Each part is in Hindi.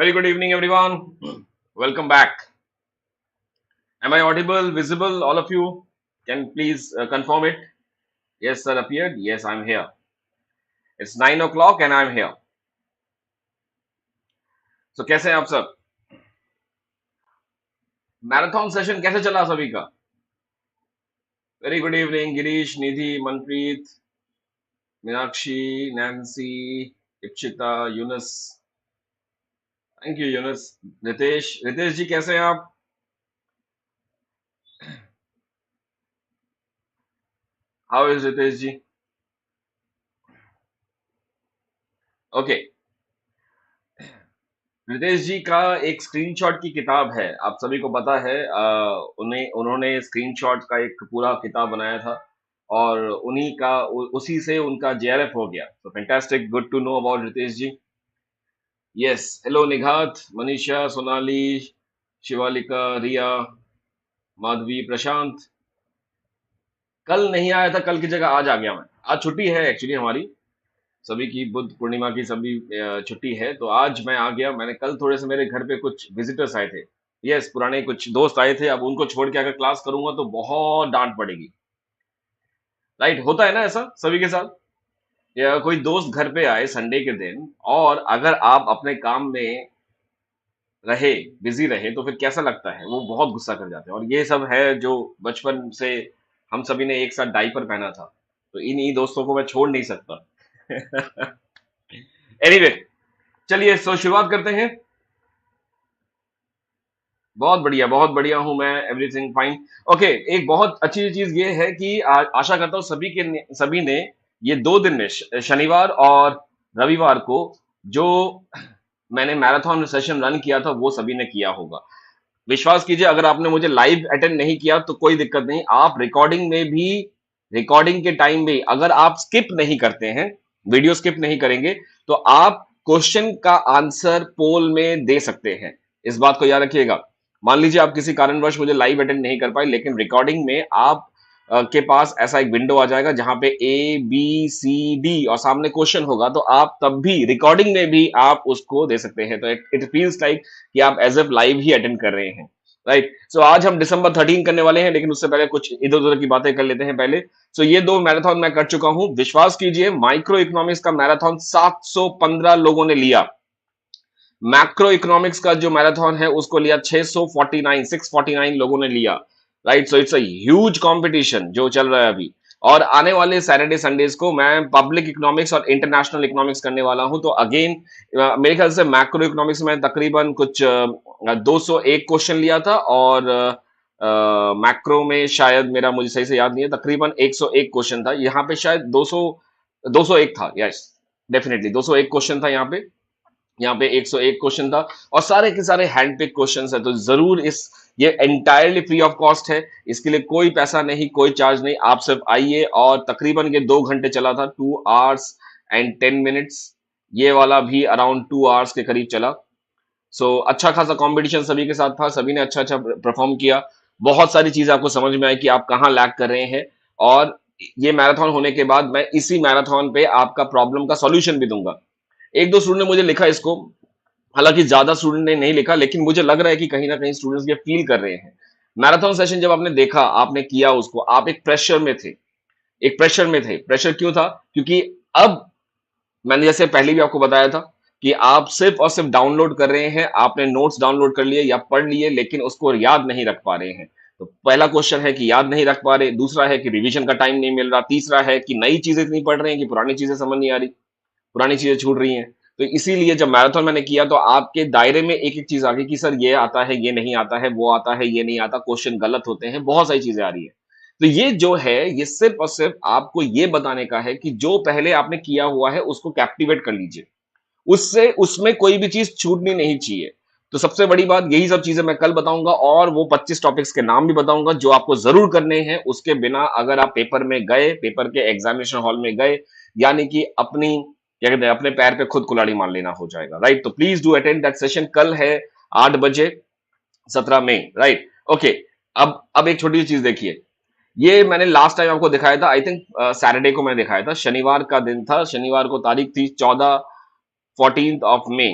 Very good evening, everyone. Welcome back. Am I audible, visible? All of you can please confirm it. Yes, sir, appeared. Yes, I'm here. It's 9 o'clock and I'm here. So, कैसे हैं आप सब? मैराथन सेशन कैसे चला सभी का? Very good evening, Girish, Nidhi, Manpreet, Meenakshi, Nancy, Ipshita, Yunus. Thank you, Yunus. Ritesh ji कैसे हैं आप? How is Ritesh ji? Okay. Ritesh ji का एक स्क्रीनशॉट की किताब है, आप सभी को पता है. उन्होंने स्क्रीनशॉट का एक पूरा किताब बनाया था और उन्हीं का उसी से उनका जेआरएफ हो गया. तो fantastic, good to know about Ritesh ji. Yes, hello Nighat, Manisha, Sonali, Shivalika, Riya, Madhavi, Prashant. कल नहीं आया था, कल की जगह आज आ गया मैं. आज छुट्टी है एक्चुअली हमारी सभी की, बुद्ध पूर्णिमा की सभी छुट्टी है, तो आज मैं आ गया. मैंने कल थोड़े से मेरे घर पे कुछ विजिटर्स आए थे. यस, पुराने कुछ दोस्त आए थे. अब उनको छोड़ के अगर क्लास करूंगा तो बहुत डांट पड़ेगी. राइट, होता है ना ऐसा सभी के साथ. या कोई दोस्त घर पे आए संडे के दिन और अगर आप अपने काम में रहे, बिजी रहे, तो फिर कैसा लगता है, वो बहुत गुस्सा कर जाते हैं. और ये सब है जो बचपन से हम सभी ने एक साथ डाइपर पहना था, तो इन्हीं दोस्तों को मैं छोड़ नहीं सकता. एनीवे, चलिए सो शुरुआत करते हैं. बहुत बढ़िया हूं मैं, एवरीथिंग फाइन. ओके, एक बहुत अच्छी चीज ये है कि आशा करता हूँ सभी ने ये 2 दिन में शनिवार और रविवार को जो मैंने मैराथन सेशन रन किया था वो सभी ने किया होगा. विश्वास कीजिए, अगर आपने मुझे लाइव अटेंड नहीं किया तो कोई दिक्कत नहीं, आप रिकॉर्डिंग में भी, रिकॉर्डिंग के टाइम में अगर आप स्किप नहीं करते हैं, वीडियो स्किप नहीं करेंगे, तो आप क्वेश्चन का आंसर पोल में दे सकते हैं. इस बात को याद रखिएगा. मान लीजिए आप किसी कारणवश मुझे लाइव अटेंड नहीं कर पाए, लेकिन रिकॉर्डिंग में आप के पास ऐसा एक विंडो आ जाएगा जहां पे ABCD और सामने क्वेश्चन होगा, तो आप तब भी रिकॉर्डिंग में भी आप उसको दे सकते हैं. तो इट फील्स लाइक कि आप एज एफ लाइव ही अटेंड कर रहे हैं. राइट. सो आज हम दिसंबर 13 करने वाले हैं, लेकिन उससे पहले कुछ इधर उधर की बातें कर लेते हैं पहले. सो ये 2 मैराथन मैं कर चुका हूं. विश्वास कीजिए, माइक्रो इकोनॉमिक्स का मैराथन 715 लोगों ने लिया. मैक्रो इकोनॉमिक्स का जो मैराथन है उसको लिया 649 लोगों ने लिया. Right. So it's a huge competition जो चल रहा है अभी. और आने वाले सैटरडे संडेज को मैं पब्लिक इकोनॉमिक्स और इंटरनेशनल इकोनॉमिक्स करने वाला हूं. तो अगेन मेरे ख्याल से मैक्रो इकोनॉमिक्स में तकरीबन कुछ 201 क्वेश्चन लिया था और मैक्रो में शायद, मेरा मुझे सही से याद नहीं है, तकरीबन 101 क्वेश्चन था. यहाँ पे शायद 201 था. यस, डेफिनेटली 201 क्वेश्चन था यहाँ पे. यहाँ पे 101 क्वेश्चन था और सारे के सारे हैंड पिक क्वेश्चन है. तो जरूर ये एंटायरली फ्री ऑफ कॉस्ट है. इसके लिए कोई पैसा नहीं, कोई चार्ज नहीं. आप सिर्फ आइए. और तकरीबन ये 2 घंटे चला था, 2 hours and 10 minutes. ये वाला भी अराउंड 2 hours के करीब चला. सो अच्छा खासा कंपटीशन सभी के साथ था. सभी ने अच्छा अच्छा परफॉर्म किया. बहुत सारी चीजें आपको समझ में आई कि आप कहाँ लैग कर रहे हैं. और ये मैराथन होने के बाद मैं इसी मैराथन पे आपका प्रॉब्लम का सॉल्यूशन भी दूंगा. एक दो स्टूडेंट ने मुझे लिखा इसको, हालांकि ज्यादा स्टूडेंट ने नहीं लिखा, लेकिन मुझे लग रहा है कि कहीं ना कहीं स्टूडेंट्स ये फील कर रहे हैं. मैराथन सेशन जब आपने देखा, आपने किया उसको, आप एक प्रेशर में थे. एक प्रेशर में थे. प्रेशर क्यों था? क्योंकि अब मैंने जैसे पहले भी आपको बताया था कि आप सिर्फ और सिर्फ डाउनलोड कर रहे हैं. आपने नोट्स डाउनलोड कर लिए या पढ़ लिए, लेकिन उसको याद नहीं रख पा रहे हैं. तो पहला क्वेश्चन है कि याद नहीं रख पा रहे. दूसरा है कि रिवीजन का टाइम नहीं मिल रहा. तीसरा है कि नई चीजें इतनी पढ़ रहे हैं कि पुरानी चीजें समझ नहीं आ रही, पुरानी चीजें छूट रही हैं. तो इसीलिए जब मैराथन मैंने किया तो आपके दायरे में एक एक चीज आ गई कि सर ये आता है, ये नहीं आता है, वो आता है, ये नहीं आता, क्वेश्चन गलत होते हैं, बहुत सारी चीजें आ रही है. तो ये जो है, ये सिर्फ और सिर्फ आपको ये बताने का है कि जो पहले आपने किया हुआ है उसको कैप्टिवेट कर लीजिए. उससे उसमें कोई भी चीज छूटनी नहीं चाहिए. तो सबसे बड़ी बात यही सब चीजें मैं कल बताऊंगा और वो 25 टॉपिक्स के नाम भी बताऊंगा जो आपको जरूर करने हैं. उसके बिना अगर आप पेपर में गए, पेपर के एग्जामिनेशन हॉल में गए, यानी कि अपनी, क्या कहते हैं, अपने पैर पे खुद कुल्हाड़ी मार लेना हो जाएगा. राइट. तो please do attend that session. कल है 8 बजे, 17 मई. राइट. ओके. अब एक छोटी सी चीज देखिए. ये मैंने लास्ट टाइम आपको दिखाया था, आई थिंक सैटरडे को मैंने दिखाया था. शनिवार का दिन था, शनिवार को तारीख थी 14 ऑफ मई.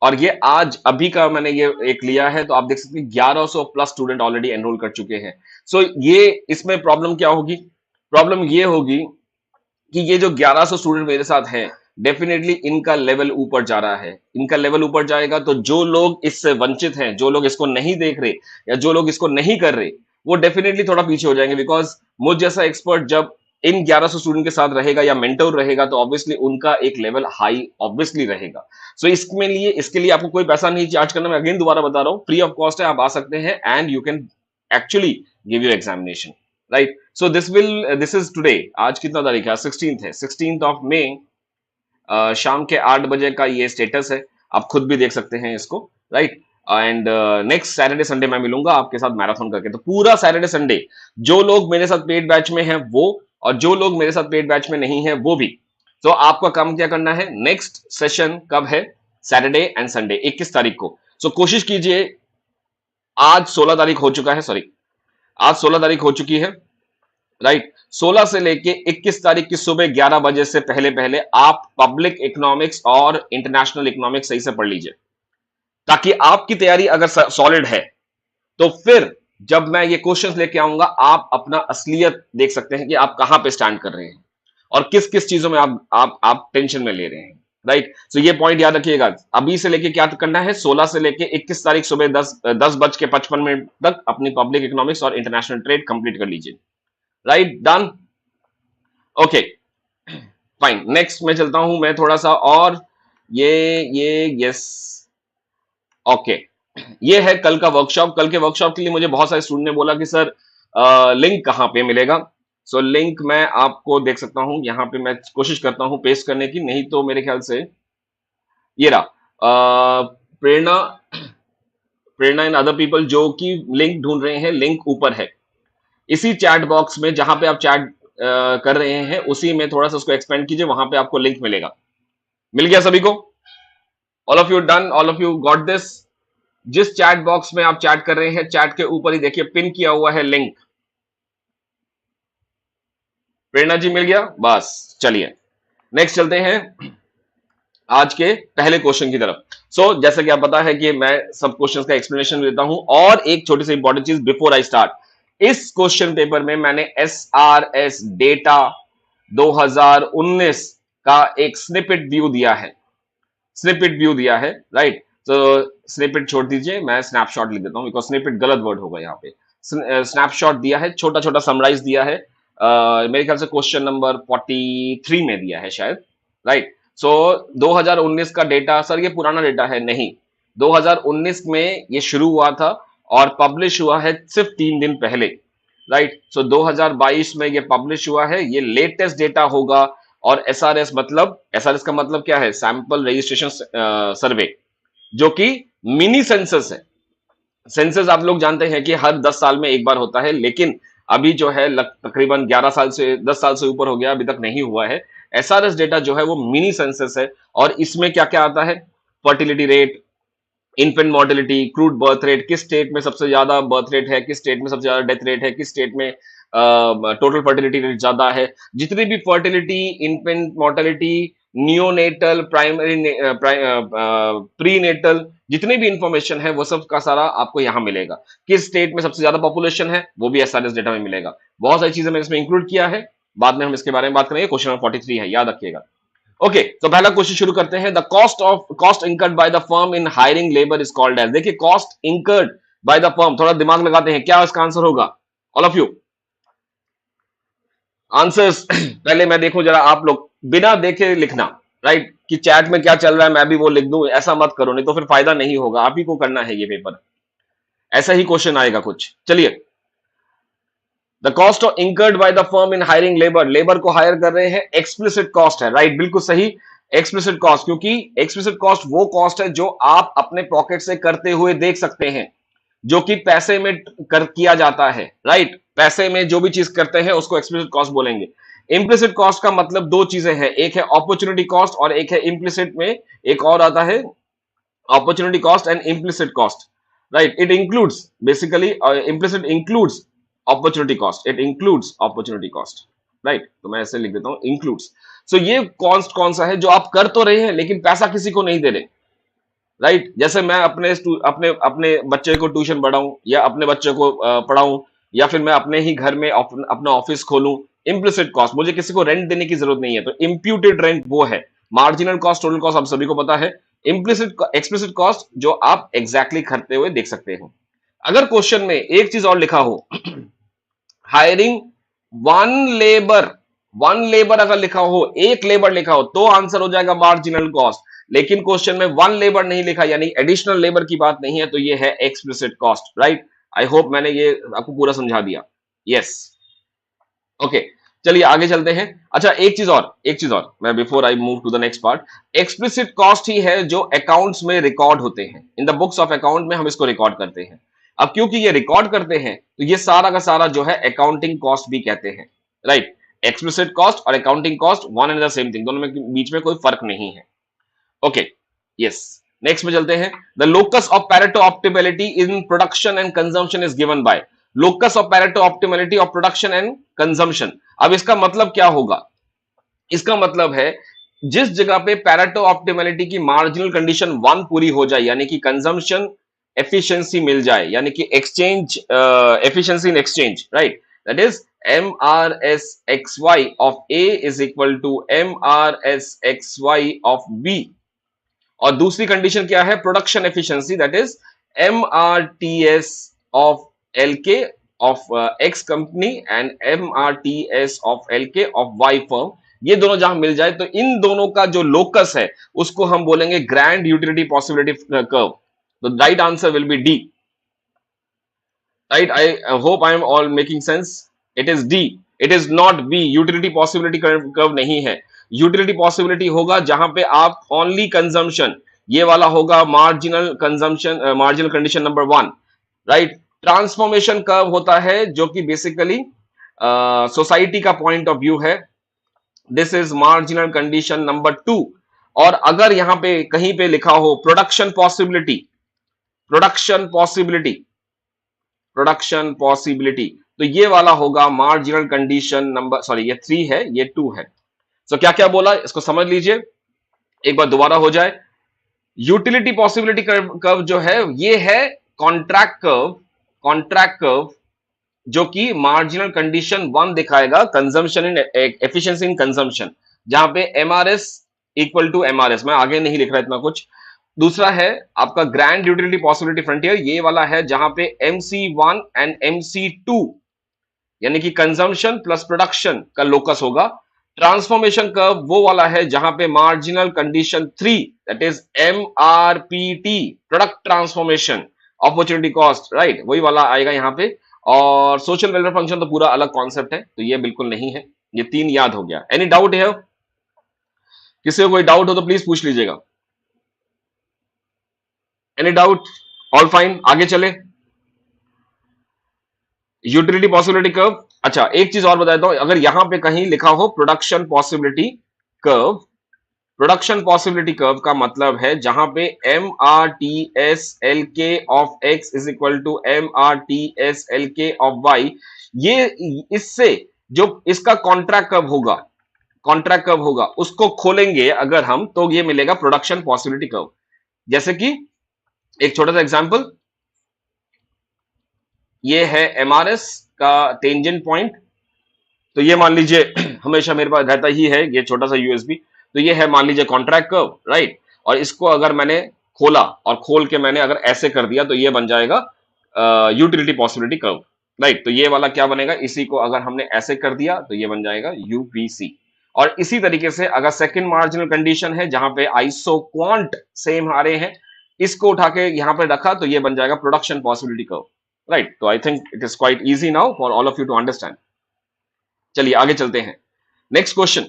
और ये आज अभी का मैंने ये एक लिया है, तो आप देख सकते हैं 1100 प्लस स्टूडेंट ऑलरेडी एनरोल कर चुके हैं। सो ये इसमें प्रॉब्लम क्या होगी? प्रॉब्लम ये होगी कि ये जो 1100 स्टूडेंट मेरे साथ हैं, डेफिनेटली इनका लेवल ऊपर जा रहा है। इनका लेवल ऊपर जाएगा तो जो लोग इससे वंचित हैं, जो लोग इसको नहीं देख रहे या जो लोग इसको नहीं कर रहे, वो डेफिनेटली थोड़ा पीछे हो जाएंगे। बिकॉज मुझ जैसा एक्सपर्ट जब इन 1100 स्टूडेंट के साथ रहेगा या मेंटर रहेगा, तो ऑब्वियसली उनका एक लेवल हाई ऑब्वियसली रहेगा। सो इसके लिए आपको कोई पैसा नहीं चार्ज करना। मैं अगेन दोबारा बता रहा हूँ, फ्री ऑफ कॉस्ट है, आप आ सकते हैं and you can actually give your examination, right? So this is today. आज कितना तारीख है? 16th है, 16th ऑफ मे। शाम के 8 बजे का ये स्टेटस है, आप खुद भी देख सकते हैं इसको, right? And next Saturday Sunday मैं मिलूंगा आपके साथ मैराथन करके। तो पूरा सैटरडे संडे जो लोग मेरे साथ पेड बैच में हैं वो, और जो लोग मेरे साथ पेड बैच में नहीं है वो भी। तो आपका काम क्या करना है? नेक्स्ट सेशन कब है? सैटरडे एंड संडे 21 तारीख को। सो कोशिश कीजिए, आज 16 तारीख हो चुका है, सॉरी आज 16 तारीख हो चुकी है, राइट? 16 से लेके 21 तारीख की सुबह 11 बजे से पहले पहले आप पब्लिक इकोनॉमिक्स और इंटरनेशनल इकोनॉमिक्स सही से पढ़ लीजिए, ताकि आपकी तैयारी अगर सॉलिड है तो फिर जब मैं ये क्वेश्चंस लेके आऊंगा, आप अपना असलियत देख सकते हैं कि आप कहां पे स्टैंड कर रहे हैं और किस किस चीजों में आप टेंशन में ले रहे हैं, राइट? सो ये पॉइंट याद रखिएगा। अभी से लेके क्या करना है? 16 से लेके 21 तारीख सुबह 10:55 तक अपनी पब्लिक इकोनॉमिक्स और इंटरनेशनल ट्रेड कंप्लीट कर लीजिए, right? Done? Okay, fine. Next मैं चलता हूं, मैं थोड़ा सा और ये यस, ओके। ये है कल का वर्कशॉप। कल के वर्कशॉप के लिए मुझे बहुत सारे स्टूडेंट ने बोला कि सर लिंक कहाँ पे मिलेगा? सो लिंक मैं आपको देख सकता हूं, यहाँ पे मैं कोशिश करता हूं पेस्ट करने की, नहीं तो मेरे ख्याल से ये रहा। प्रेरणा प्रेरणा एंड अदर पीपल जो कि लिंक ढूंढ रहे हैं, लिंक ऊपर है इसी चैट बॉक्स में, जहां पे आप चैट कर रहे हैं उसी में थोड़ा सा उसको एक्सपेंड कीजिए, वहां पे आपको लिंक मिलेगा। मिल गया सभी को? All of you done? All of you got this? जिस चैट बॉक्स में आप चैट कर रहे हैं, चैट के ऊपर ही देखिए पिन किया हुआ है लिंक। प्रेरणा जी मिल गया? बस चलिए नेक्स्ट चलते हैं आज के पहले क्वेश्चन की तरफ। जैसा कि आप पता है कि मैं सब क्वेश्चंस का एक्सप्लेनेशन देता हूं, और एक छोटी सी इंपॉर्टेंट चीज बिफोर आई स्टार्ट, इस क्वेश्चन पेपर में मैंने SRS डेटा 2019 का एक स्निपेट व्यू दिया है, राइट? तो स्निपेट छोड़ दीजिए, मैं स्नैपशॉट लिख देता हूं, बिकॉज स्निपेट गलत वर्ड होगा यहाँ पे। स्नैपशॉट दिया है, छोटा छोटा समराइज दिया है, मेरे ख्याल से क्वेश्चन नंबर 43 में दिया है शायद, राइट? 2019 का डेटा, सर ये पुराना डेटा है, नहीं, 2019 में ये शुरू हुआ था और पब्लिश हुआ है सिर्फ 3 दिन पहले, राइट? 2022 में ये पब्लिश हुआ है, ये लेटेस्ट डेटा होगा। और एसआरएस का मतलब क्या है? सैंपल रजिस्ट्रेशन सर्वे, जो कि मिनी सेंसस है। सेंसस आप लोग जानते हैं कि हर 10 साल में एक बार होता है, लेकिन अभी जो है तकरीबन 10 साल से ऊपर हो गया, अभी तक नहीं हुआ है। एसआरएस डेटा जो है वो मिनी सेंसस है, और इसमें क्या क्या आता है? Fertility rate, infant mortality, crude birth rate, किस स्टेट में सबसे ज्यादा बर्थ रेट है, किस स्टेट में सबसे ज्यादा डेथ रेट है, किस स्टेट में टोटल फर्टिलिटी रेट ज्यादा है, जितनी भी fertility, infant mortality, neonatal, primary, prenatal, जितनी भी इंफॉर्मेशन है वो सब का सारा आपको यहां मिलेगा। किस स्टेट में सबसे ज्यादा पॉपुलेशन है वो भी एसआरएस डेटा में मिलेगा। बहुत सारी चीजें मैंने इसमें इंक्लूड किया है, बाद में हम इसके बारे में बात करेंगे। क्वेश्चन नंबर 43 है, याद रखिएगा। ओके, तो पहला क्वेश्चन शुरू करते हैं। The cost incurred by the firm in hiring labour is called as. देखिए, cost incurred by the firm, थोड़ा दिमाग लगाते हैं, क्या इसका आंसर होगा? ऑल ऑफ यू आंसर्स पहले मैं देखूं जरा, आप लोग बिना देखे लिखना, राइट? कि चैट में क्या चल रहा है मैं भी वो लिख दूं, ऐसा मत करो, नहीं तो फिर फायदा नहीं होगा। आप ही को करना है ये पेपर, ऐसा ही क्वेश्चन आएगा कुछ। चलिए, the cost of incurred by the firm in hiring labour, labour को हायर कर रहे हैं, एक्सप्लिसिट कॉस्ट है, राइट? बिल्कुल सही, एक्सप्लिसिट कॉस्ट, क्योंकि एक्सप्लिसिट कॉस्ट वो कॉस्ट है जो आप अपने पॉकेट से करते हुए देख सकते हैं, जो कि पैसे में किया जाता है, राइट? पैसे में जो भी चीज करते हैं उसको एक्सप्लिसिट कॉस्ट बोलेंगे। इम्प्लिसिट कॉस्ट का मतलब दो चीजें हैं, एक है अपॉर्चुनिटी कॉस्ट और एक है इम्प्लिसिट में एक और आता है opportunity cost and implicit cost, right? It includes basically, implicit includes opportunity cost, it includes opportunity cost, right? तो मैं ऐसे लिख देता हूं, इंक्लूड्स। सो ये कॉस्ट कौन सा है? जो आप कर तो रहे हैं लेकिन पैसा किसी को नहीं दे रहे, राइट। जैसे मैं अपने अपने बच्चे को ट्यूशन पढ़ाऊं या अपने बच्चे को पढ़ाऊं, या फिर मैं अपने ही घर में अपना ऑफिस खोलूं, इम्प्लिसिट कॉस्ट, मुझे किसी को रेंट देने की जरूरत नहीं है, तो इम्प्यूटेड रेंट वो है। मार्जिनल कॉस्ट, टोटल कॉस्ट आप सभी को पता है। इम्प्लिसिट एक्सप्लिसिट कॉस्ट जो आप एग्जैक्टली खरीदते हुए देख सकते हो। अगर क्वेश्चन में एक चीज और लिखा हो, hiring one labour, one labour अगर लिखा हो, एक लेबर लिखा हो, तो आंसर हो जाएगा मार्जिनल कॉस्ट। लेकिन क्वेश्चन में वन लेबर नहीं लिखा, यानी एडिशनल लेबर की बात नहीं है, तो ये है explicit cost. Right. I hope मैंने ये आपको पूरा समझा दिया। यस। ओके, चलिए आगे चलते हैं। अच्छा, एक चीज और मैं, before I move to the next part, explicit cost ही है जो अकाउंट्स में रिकॉर्ड होते हैं, in the books of account में हम इसको रिकॉर्ड करते हैं। अब क्योंकि ये रिकॉर्ड करते हैं, तो ये सारा का सारा जो है अकाउंटिंग कॉस्ट भी कहते हैं। राइट। एक्सप्लिसिट कॉस्ट और accounting cost one and the same thing, दोनों में बीच में कोई फर्क नहीं है। ओके। यस। नेक्स्ट में चलते हैं। The locus of Pareto optimality in production and consumption is given by, locus of Pareto optimality of production and consumption. अब इसका मतलब क्या होगा? इसका मतलब है जिस जगह पे पैरेटो ऑप्टिमैलिटी की मार्जिनल कंडीशन वन पूरी हो जाए, यानी कि कंजम्पशन एफिशिएंसी मिल जाए, यानी कि exchange efficiency in exchange, right, that is MRSXY of A is equal to MRSXY of B। और दूसरी कंडीशन क्या है? Production efficiency, that is MRTS of LK of X company and MRTS of LK of Y firm. ये दोनों जहां मिल जाए, तो इन दोनों का जो लोकस है उसको हम बोलेंगे ग्रैंड यूटिलिटी पॉसिबिलिटी कर्व। तो right answer will be D. Right. I hope I am all making sense. It is D, it is not be. Utility possibility curve नहीं है। यूटिलिटी पॉसिबिलिटी होगा जहां पे आप ओनली कंजम्पशन, ये वाला होगा marginal consumption, marginal condition number one. Right. Transformation curve होता है जो कि बेसिकली सोसाइटी का पॉइंट ऑफ व्यू है, this is marginal condition number two. और अगर यहां पे कहीं पे लिखा हो production possibility, production possibility, production possibility, तो ये वाला होगा मार्जिनल कंडीशन नंबर, सॉरी ये थ्री है, ये टू है। तो क्या क्या बोला इसको समझ लीजिए, एक बार दोबारा हो जाए। यूटिलिटी पॉसिबिलिटी कर्व जो है ये है कॉन्ट्रैक्ट कर्व, कॉन्ट्रैक्ट कर्व जो कि मार्जिनल कंडीशन वन दिखाएगा, consumption in efficiency in consumption, जहां पे एमआरएस इक्वल टू एमआरएस, मैं आगे नहीं लिख रहा इतना कुछ। दूसरा है आपका ग्रैंड यूटिलिटी पॉसिबिलिटी फ्रंटियर, ये वाला है जहां पे MC1 एंड MC2 यानी कि कंजम्पशन प्लस प्रोडक्शन का लोकस होगा। ट्रांसफॉर्मेशन कर्व वो वाला है जहां पे marginal condition three, that is MRPT, product transformation opportunity cost, right, वही वाला आएगा यहां पे। और सोशल वेलफेयर फंक्शन तो पूरा अलग कॉन्सेप्ट है, तो ये बिल्कुल नहीं है। ये तीन याद हो गया। एनी डाउट है? किसी को कोई डाउट हो तो प्लीज पूछ लीजिएगा। Any doubt? ऑल फाइन, आगे चले। Utility possibility curve. अच्छा, एक चीज और बता देता हूं, अगर यहां पे कहीं लिखा हो production possibility curve, production possibility curve का मतलब है जहां पे MRTS LK of X is equal to MRTS LK of Y, ये इससे जो इसका कॉन्ट्रैक्ट कर्व होगा, कॉन्ट्रैक्ट कर्व होगा उसको खोलेंगे अगर हम, तो ये मिलेगा प्रोडक्शन पॉसिबिलिटी कर्व। जैसे कि एक छोटा सा एग्जांपल, ये है MRS का टेंजेंट पॉइंट, तो ये मान लीजिए हमेशा मेरे पास रहता ही है ये छोटा सा USB, तो ये है मान लीजिए कॉन्ट्रैक्ट कर्व, राइट। और इसको अगर मैंने खोला और खोल के मैंने अगर ऐसे कर दिया, तो ये बन जाएगा यूटिलिटी पॉसिबिलिटी कर्व, राइट। तो ये वाला क्या बनेगा, इसी को अगर हमने ऐसे कर दिया तो ये बन जाएगा UPC। और इसी तरीके से अगर सेकंड मार्जिनल कंडीशन है जहां पे आइसो क्वांट सेम आ रहे हैं, इसको उठा के यहां पे रखा, तो ये बन जाएगा प्रोडक्शन पॉसिबिलिटी कर्व, राइट। तो I think it is quite easy now for all of you to understand. चलिए आगे चलते हैं। Next question,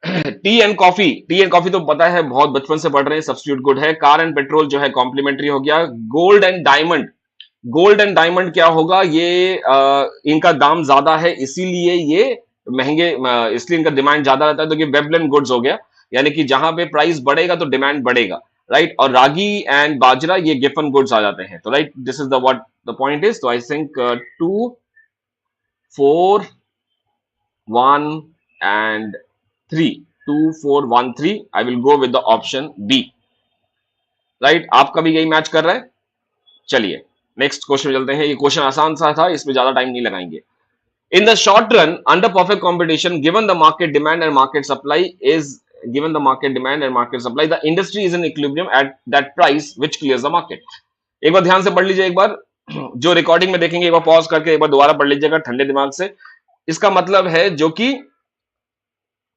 tea and coffee, tea and coffee तो पता है, बहुत बचपन से पढ़ रहे हैं, सब्स्टिट्यूट गुड है। कार एंड पेट्रोल जो है कॉम्प्लीमेंट्री हो गया। Gold and diamond, gold and diamond क्या होगा, ये इनका दाम ज्यादा है इसीलिए ये महंगे, इसलिए इनका डिमांड ज्यादा रहता है, तो ये वेबलेन गुड्स हो गया, यानी कि जहां पे प्राइस बढ़ेगा तो डिमांड बढ़ेगा, राइट। और रागी एंड बाजरा ये गिफन गुड्स आ जाते हैं, तो right, this is the what the point is. तो I think 2, 4, 1 and 3, 2, 4, 1, 3, I will go with the option B. Right, आपका भी यही मैच कर रहा है। चलिए नेक्स्ट क्वेश्चन में चलते हैं। ये क्वेश्चन आसान सा था, इसमें ज्यादा टाइम नहीं लगाएंगे। In the short run, under perfect competition, given the market demand and market supply is given the market demand and market supply, the industry is in equilibrium at that price which clears the market. एक बार ध्यान से पढ़ लीजिए, एक बार जो रिकॉर्डिंग में देखेंगे एक बार पॉज करके एक बार दोबारा पढ़ लीजिएगा ठंडे दिमाग से। इसका मतलब है जो कि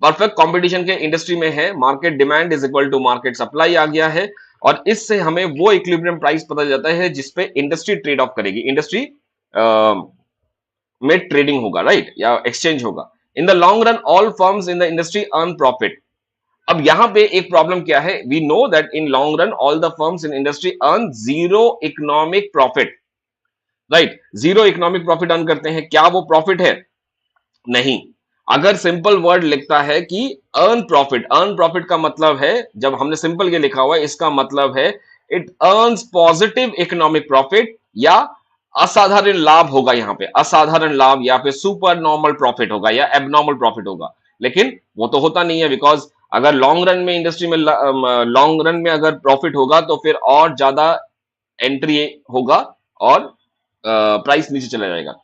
परफेक्ट कंपटीशन के इंडस्ट्री में है, market demand is equal to market supply आ गया है, और इससे हमें वो इक्विलिब्रियम प्राइस पता जाता है जिसपे इंडस्ट्री ट्रेड ऑफ करेगी, इंडस्ट्री में ट्रेडिंग होगा, राइट, या एक्सचेंज होगा। In the long run all firms in the industry earn profit. अब यहां पे एक प्रॉब्लम क्या है, we know that in long run all the firms in industry earn zero economic profit, right, zero economic profit earn करते हैं। क्या वो प्रॉफिट है? नहीं। अगर सिंपल वर्ड लिखता है कि अर्न प्रॉफिट का मतलब है, जब हमने सिंपल ये लिखा हुआ है, इसका मतलब है it earns positive economic profit, या असाधारण लाभ होगा यहां पे, असाधारण लाभ, या फिर सुपर नॉर्मल प्रॉफिट होगा, या एबनॉर्मल प्रॉफिट होगा। लेकिन वो तो होता नहीं है, बिकॉज अगर लॉन्ग रन में इंडस्ट्री में लॉन्ग रन में अगर प्रॉफिट होगा तो फिर और ज्यादा एंट्री होगा और प्राइस नीचे चला जाएगा।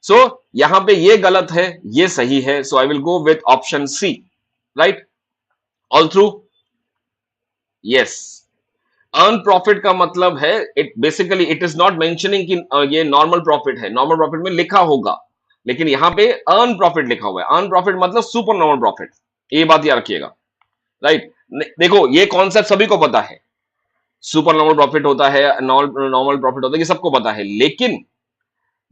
सो यहां पे ये गलत है, ये सही है। So I will go with option C, right, all through. Yes, earn profit का मतलब है it basically it is not mentioning कि ये नॉर्मल प्रॉफिट है, नॉर्मल प्रॉफिट में लिखा होगा, लेकिन यहां पे अर्न प्रॉफिट लिखा हुआ है। अर्न प्रॉफिट मतलब सुपर नॉर्मल प्रॉफिट, ये बात याद रखिएगा, राइट। देखो ये कॉन्सेप्ट सभी को पता है, सुपर नॉर्मल प्रॉफिट होता है, नॉर्मल प्रॉफिट होता है, ये सबको पता है, लेकिन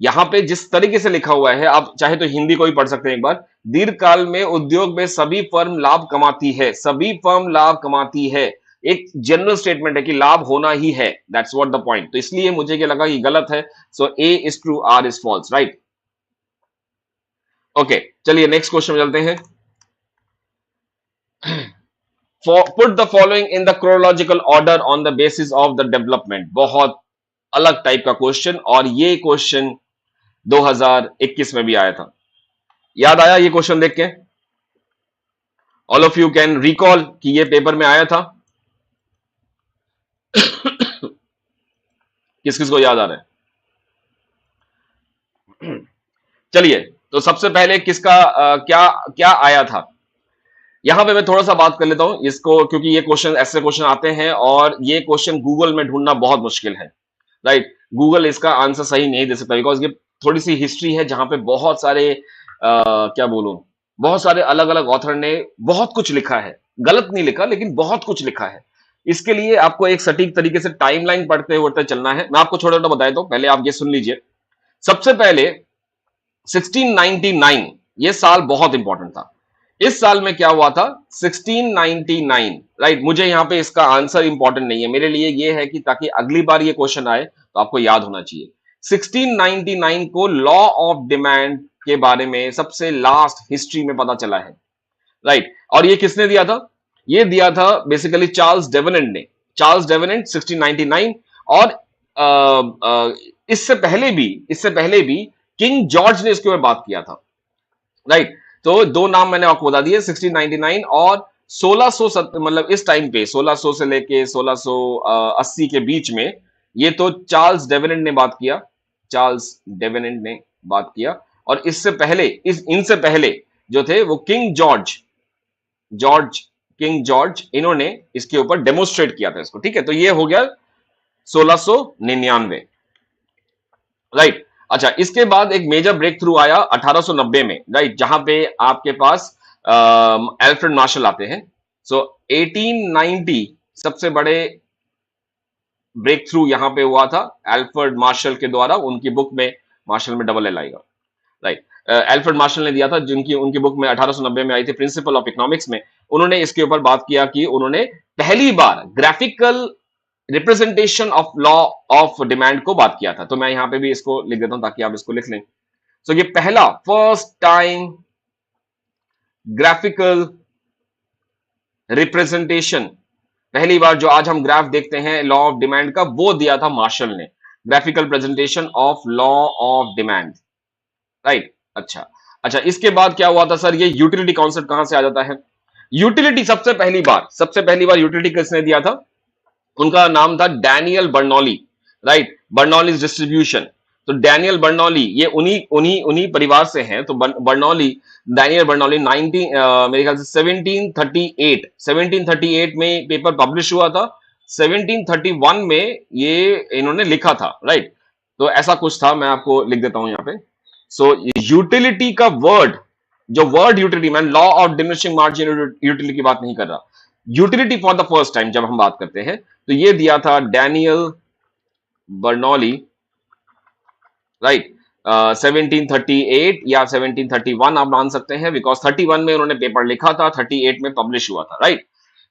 यहां पे जिस तरीके से लिखा हुआ है, आप चाहे तो हिंदी को भी पढ़ सकते हैं एक बार। दीर्घकाल में उद्योग में सभी फर्म लाभ कमाती है, सभी फर्म लाभ कमाती है, एक जनरल स्टेटमेंट है कि लाभ होना ही है, दैट्स व्हाट द पॉइंट। तो इसलिए मुझे क्या लगा कि गलत है, so A is true, R is false, right. Okay, चलिए नेक्स्ट क्वेश्चन में चलते हैं। Put the following in the chronological order on the basis of the development. बहुत अलग टाइप का क्वेश्चन, और ये क्वेश्चन 2021 में भी आया था। याद आया ये क्वेश्चन देख के? All of you can recall कि ये पेपर में आया था? किस किस को याद आ रहा है? चलिए, तो सबसे पहले किसका क्या क्या आया था, यहां पे मैं थोड़ा सा बात कर लेता हूं इसको, क्योंकि ये क्वेश्चन, ऐसे क्वेश्चन आते हैं और ये क्वेश्चन गूगल में ढूंढना बहुत मुश्किल है, राइट। गूगल इसका आंसर सही नहीं दे सकता, बिकॉज ये थोड़ी सी हिस्ट्री है जहां पे बहुत सारे क्या बोलूं, बहुत सारे अलग अलग ऑथर ने बहुत कुछ लिखा है, गलत नहीं लिखा लेकिन बहुत कुछ लिखा है। इसके लिए आपको एक सटीक तरीके से टाइमलाइन पढ़ते हुए चलना है। मैं आपको छोटा छोटा बताया, तो पहले आप ये सुन लीजिए। सबसे पहले 1699, ये साल बहुत इंपॉर्टेंट था। इस साल में क्या हुआ था? 1699, राइट। मुझे यहां पे इसका आंसर इंपॉर्टेंट नहीं है, मेरे लिए ये है कि ताकि अगली बार ये क्वेश्चन आए तो आपको याद होना चाहिए। 1699 को लॉ ऑफ डिमांड के बारे में सबसे लास्ट हिस्ट्री में पता चला है, राइट। और ये किसने दिया था? ये दिया था बेसिकली चार्ल्स डेवेनेंट ने, चार्ल्स डेवेनेंट 1699। और इससे पहले भी किंग जॉर्ज ने इसके ऊपर बात किया था, राइट। तो दो नाम मैंने आपको बता दिए, 1699 और 1600, मतलब इस टाइम पे 1600 से लेके 1680 के बीच में, ये तो चार्ल्स डेवेनेंट ने बात किया, चार्ल्स डेवेनेंट ने बात किया। और इससे पहले, इनसे पहले जो थे वो किंग जॉर्ज, इन्होंने इसके ऊपर डेमोस्ट्रेट किया था इसको, ठीक है। तो ये हो गया 1699, राइट। अच्छा, इसके बाद एक मेजर ब्रेक थ्रू आया 1890 में, राइट, जहां पे आपके पास एल्फ्रेड मार्शल आते हैं। सो 1890 सबसे बड़े ब्रेक थ्रू यहां पे हुआ था एल्फ्रेड मार्शल के द्वारा, उनकी बुक में, मार्शल में डबल एल आएगा, राइट। एल्फ्रेड मार्शल ने दिया था, जिनकी उनकी बुक में 1890 में आई थी, प्रिंसिपल ऑफ इकोनॉमिक्स में। उन्होंने इसके ऊपर बात किया कि उन्होंने पहली बार graphical representation of law of demand को बात किया था। तो मैं यहां पे भी इसको लिख देता हूं ताकि आप इसको लिख लें। सो ये पहला, फर्स्ट टाइम ग्राफिकल रिप्रेजेंटेशन, पहली बार जो आज हम ग्राफ देखते हैं लॉ ऑफ डिमांड का, वो दिया था मार्शल ने, graphical presentation of law of demand, right. अच्छा, इसके बाद क्या हुआ था सर? ये यूटिलिटी कॉन्सेप्ट कहां से आ जाता है? यूटिलिटी सबसे पहली बार यूटिलिटी किसने दिया था? उनका नाम था Daniel Bernoulli, right, Bernoulli's distribution. तो डैनियल बर्नौली ये उन्हीं उन्हीं उन्हीं परिवार से हैं। तो बर्नौली, डैनियल बर्नौली 19 मेरे ख्याल से 1738 में पेपर पब्लिश हुआ था। 1731 में ये इन्होंने लिखा था, राइट। तो ऐसा कुछ था, मैं आपको लिख देता हूं यहाँ पे। सो यूटिलिटी का वर्ड, जो वर्ड यूटिलिटी, मैं law of diminishing margin utility की बात नहीं कर रहा, utility for the first time जब हम बात करते हैं, तो ये दिया था डैनियल बर्नौली, राइट। 1738 या 1731 आप मान सकते हैं, बिकॉज 31 में उन्होंने पेपर लिखा था, 38 में पब्लिश हुआ था, राइट।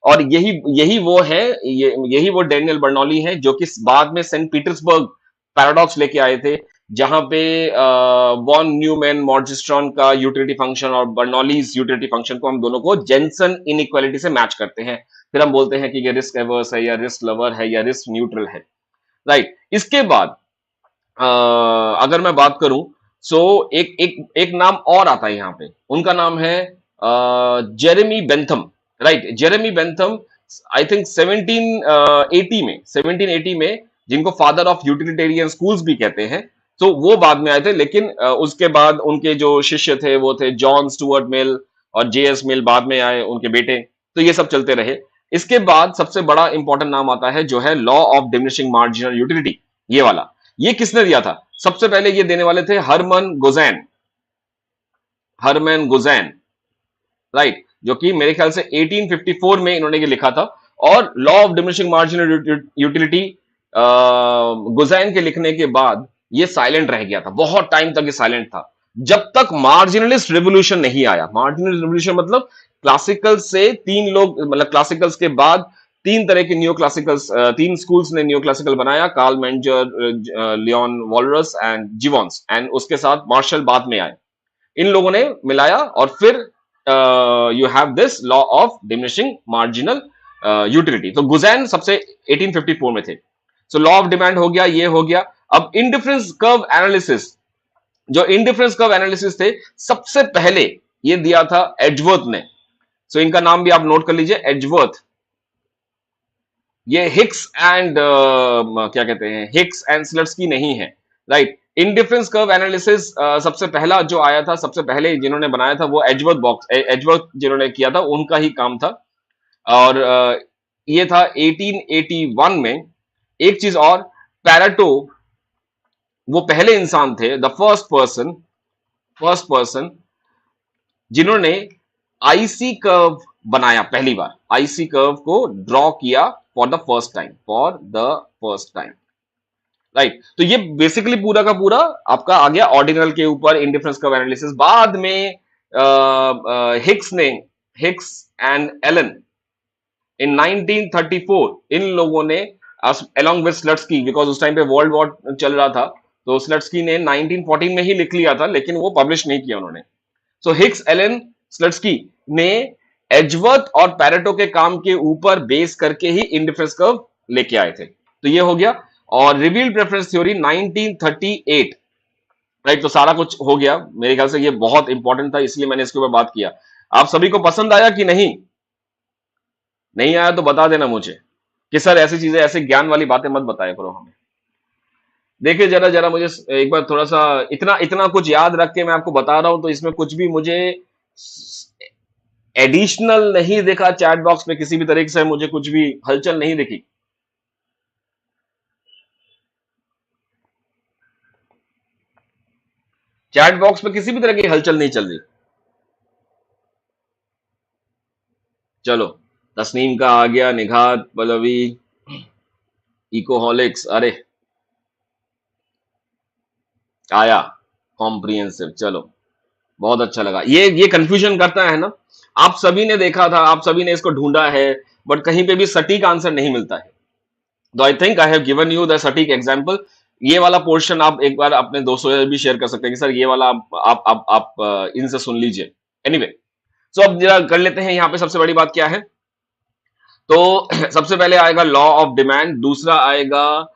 और यही यही वो है, यही वो डैनियल बर्नौली है जो कि बाद में सेंट पीटर्सबर्ग पैराडॉक्स लेके आए थे, जहां पे वॉन न्यूमैन मॉर्जिस्ट्रॉन का यूटिलिटी फंक्शन और बर्नौलीज यूटिलिटी फंक्शन को हम दोनों को जेंसन इनइक्वालिटी से मैच करते हैं। फिर हम बोलते हैं कि ये रिस्क एवर्स है या रिस्क लवर है या रिस्क न्यूट्रल है, राइट। इसके बाद अगर मैं बात करूं, सो एक एक एक नाम और आता है यहाँ पे, उनका नाम है Jeremy Bentham, right. Jeremy Bentham I think 1780 में, जिनको फादर ऑफ यूटिलिटेरियन स्कूल्स भी कहते हैं, तो वो बाद में आए थे। लेकिन उसके बाद उनके जो शिष्य थे वो थे जॉन स्टुअर्ट मिल और जेएस मिल, बाद में आए उनके बेटे। तो ये सब चलते रहे। इसके बाद सबसे बड़ा इंपॉर्टेंट नाम आता है जो है law of diminishing marginal utility, ये वाला। ये किसने दिया था? सबसे पहले ये देने वाले थे हरमन गुजैन, हरमन गुजैन, राइट, जो कि मेरे ख्याल से 1854 में इन्होंने ये लिखा था। और law of diminishing marginal utility Gossen के लिखने के बाद ये साइलेंट रह गया था, बहुत टाइम तक ये साइलेंट था, जब तक मार्जिनलिस्ट रेवोल्यूशन नहीं आया। मार्जिनलिस्ट रेवोल्यूशन मतलब क्लासिकल से तीन लोग, मतलब क्लासिकल्स के बाद तीन तरह के न्यू क्लासिकल्स, तीन स्कूल्स ने न्यू क्लासिकल बनाया, Carl Menger, Leon Walras and Jevons, and उसके साथ मार्शल बाद में आए। इन लोगों ने मिलाया और फिर you have this law of diminishing marginal utility. तो गुजैन सबसे 1854 में थे। सो लॉ ऑफ डिमांड हो गया, ये हो गया। अब इंडिफरेंस कर्व एनालिसिस, जो इंडिफरेंस कर्व एनालिसिस थे, सबसे पहले ये दिया था एडजवर्थ ने। सो इनका नाम भी आप नोट कर लीजिए, एडजवर्थ। ये हिक्स एंड क्या कहते हैं, हिक्स एंड स्लट्सकी नहीं है, राइट। इंडिफरेंस कर्व एनालिसिस सबसे पहला जो आया था, सबसे पहले जिन्होंने बनाया था वो एडजवर्थ बॉक्स, एडजवर्थ जिन्होंने किया था, उनका ही काम था। और ये था 1881 में। एक चीज और, पैरेटो वो पहले इंसान थे, द फर्स्ट पर्सन जिन्होंने आईसी कर्व बनाया, पहली बार आईसी कर्व को ड्रॉ किया for the first time, right. तो ये बेसिकली पूरा का पूरा आपका आ गया ऑर्डिनल के ऊपर इंडिफरेंस कर्व एनालिसिस। बाद में हिक्स एंड एलन इन 1934 इन लोगों ने अलोंग विद स्लट्सकी, बिकॉज उस टाइम पे वर्ल्ड वॉर चल रहा था, तो स्लट्सकी ने 1914 में ही लिख लिया था, लेकिन वो पब्लिश नहीं किया उन्होंने। सो हिक्स, एलन, स्लट्सकी ने एडजवर्थ और पैरेटो के काम के ऊपर बेस करके ही इंडिफरेंस कर्व लेके आए थे। तो ये हो गया। और रिवील्ड प्रेफरेंस थ्योरी 1938, राइट। तो सारा कुछ हो गया। मेरे ख्याल से ये बहुत इंपॉर्टेंट था, इसलिए मैंने इसके ऊपर बात किया। आप सभी को पसंद आया कि नहीं? नहीं आया तो बता देना मुझे कि सर ऐसी चीजें, ऐसे ज्ञान वाली बातें मत बताया करो हमें। देखिए जरा जरा मुझे एक बार थोड़ा सा, इतना इतना कुछ याद रख के मैं आपको बता रहा हूं, तो इसमें कुछ भी मुझे एडिशनल नहीं देखा। चैट बॉक्स में किसी भी तरीके से मुझे कुछ भी हलचल नहीं दिखी। चैट बॉक्स में किसी भी तरह की हलचल नहीं चल रही। चलो, तस्नीम का आ गया, निघात, पलवी, इकोहॉलिक्स, अरे आया, कॉम्प्रिहेंसिव, चलो बहुत अच्छा लगा। ये कंफ्यूजन करता है ना, आप सभी ने देखा था, आप सभी ने इसको ढूंढा है, बट कहीं पे भी सटीक आंसर नहीं मिलता है। तो I think I have given you the सटीक एग्जांपल। ये वाला पोर्शन आप एक बार अपने दोस्तों से भी शेयर कर सकते हैं कि सर ये वाला आप इनसे सुन लीजिए। एनीवे, सो अब जरा कर लेते हैं, यहाँ पे सबसे बड़ी बात क्या है। तो सबसे पहले आएगा लॉ ऑफ डिमांड, दूसरा आएगा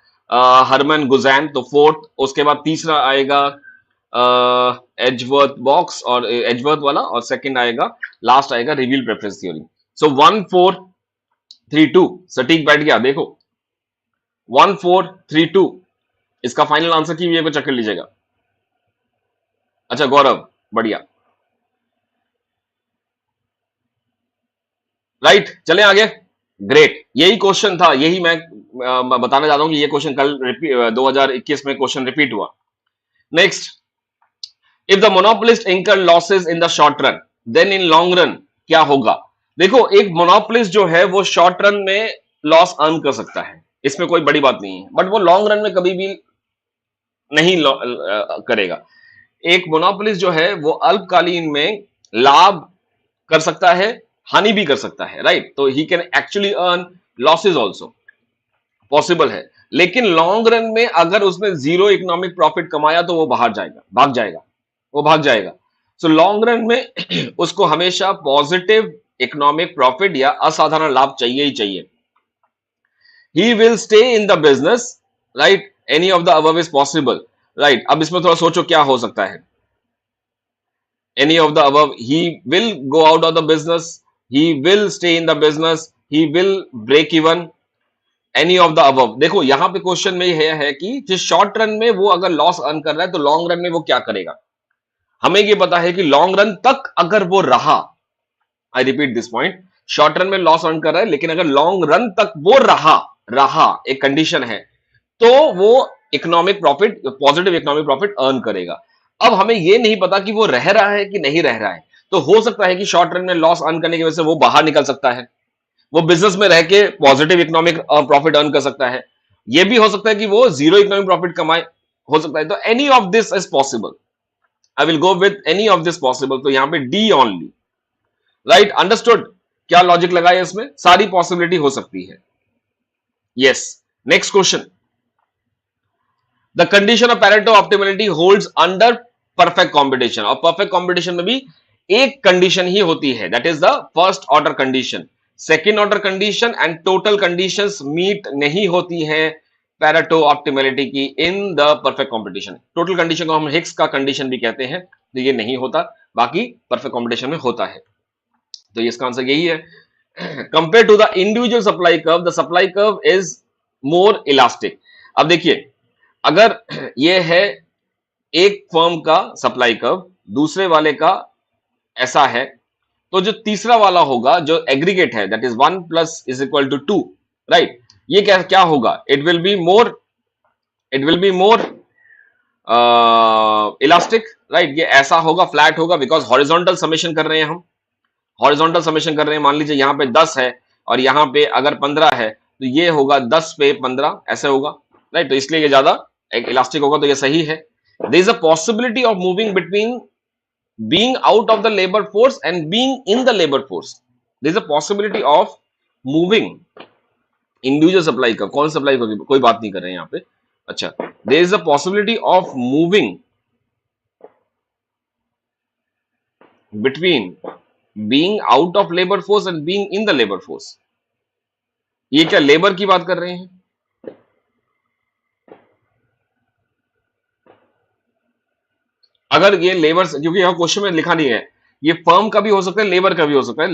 हरमन गुजैन, तो फोर्थ। उसके बाद तीसरा आएगा एजवर्थ बॉक्स और एजवर्थ वाला, और सेकंड आएगा, लास्ट आएगा रिवील प्रेफरेंस थ्योरी। सो 1 4 3 2 सटीक बैठ गया, देखो 1432 इसका फाइनल आंसर की ये चेक कर लीजिएगा। अच्छा गौरव, बढ़िया, राइट, चलें आगे। ग्रेट, यही क्वेश्चन था, यही मैं बताना चाहता हूं कि ये क्वेश्चन कल 2021 में क्वेश्चन रिपीट हुआ। Next, if the monopolist incur losses in the short run then in long run क्या होगा? देखो, एक मोनोपोलिस्ट जो है वो शॉर्ट रन में लॉस अर्न कर सकता है, इसमें कोई बड़ी बात नहीं है, बट वो लॉन्ग रन में कभी भी नहीं करेगा। एक मोनोपोलिस्ट जो है वो अल्पकालीन में लाभ कर सकता है, हानि भी कर सकता है, राइट? तो he can actually earn losses also, possible है। लेकिन लॉन्ग रन में अगर उसने जीरो इकोनॉमिक प्रॉफिट कमाया तो वो बाहर जाएगा, भाग जाएगा, वो भाग जाएगा। सो लॉन्ग रन में उसको हमेशा पॉजिटिव इकोनॉमिक प्रॉफिट या असाधारण लाभ चाहिए ही चाहिए। He will stay in the business, right? Any of the above is possible, right? अब इसमें थोड़ा सोचो क्या हो सकता है। any of the above, he will go out of the business, he will stay in the business, he will break even, any of the above। देखो यहां पे क्वेश्चन में यह है कि जिस शॉर्ट रन में वो अगर लॉस अर्न कर रहा है तो लॉन्ग रन में वो क्या करेगा। हमें ये पता है कि लॉन्ग रन तक अगर वो रहा, I repeat this point, short run में लॉस अर्न कर रहा है लेकिन अगर लॉन्ग रन तक वो रहा एक कंडीशन है, तो वो economic profit, positive economic profit earn करेगा। अब हमें यह नहीं पता कि वो रह रहा है कि नहीं रह रहा है, तो हो सकता है कि शॉर्ट रन में लॉस अर्न करने की वजह से वो बाहर निकल सकता है, वो बिजनेस में रह के पॉजिटिव इकोनॉमिक प्रॉफिट अर्न कर सकता है। यह भी हो सकता है कि वो जीरो इकोनॉमिक प्रॉफिट कमाए, हो सकता है। तो any of this is possible, I will go with any of this possible. तो यहां पे डी ओनली, राइट? अंडरस्टूड? क्या लॉजिक लगाया इसमें? सारी पॉसिबिलिटी हो सकती है। Yes, next question, the condition of Pareto optimality holds under perfect competition. और परफेक्ट कॉम्पिटिशन में भी एक कंडीशन ही होती है, that is the first order condition. Second order condition and total conditions meet नहीं होती है पैरेटो ऑप्टिमलिटी की in the perfect competition. Total condition को हम हिक्स का कंडीशन भी कहते हैं, तो ये नहीं होता, बाकी परफेक्ट कॉम्पिटिशन में होता है। तो इसका आंसर यही है। Compare to the individual supply curve, the supply curve is more elastic. अब देखिए, अगर ये है एक फर्म का सप्लाई कर्व, दूसरे वाले का ऐसा है, तो जो तीसरा वाला होगा जो एग्रीगेट है, that is 1 plus is equal to 2, right? ये क्या क्या होगा? It will be more elastic, right? ये ऐसा होगा, फ्लैट होगा, बिकॉज हॉरिजॉन्टल समेशन कर रहे हैं हम, हॉरिजॉन्टल समेशन कर रहे हैं। मान लीजिए यहां पे 10 है और यहां पे अगर 15 है, तो ये होगा 10 पे 15, ऐसे होगा, राइट? तो इसलिए ये ज्यादा एक इलास्टिक होगा, तो ये सही है। There is a possibility of moving between being out of the labor force and being in the labor force. There is a possibility of moving individual supply का, कौन सप्लाई का कोई बात नहीं कर रहे हैं यहाँ पे। अच्छा, there is a possibility of moving between being out of labor force and being in the labor force। ये क्या लेबर की बात कर रहे हैं? अगर ये लेबर, क्योंकि यहां क्वेश्चन में लिखा नहीं है, ये फर्म का भी हो सकता है, लेबर का भी हो सकता है,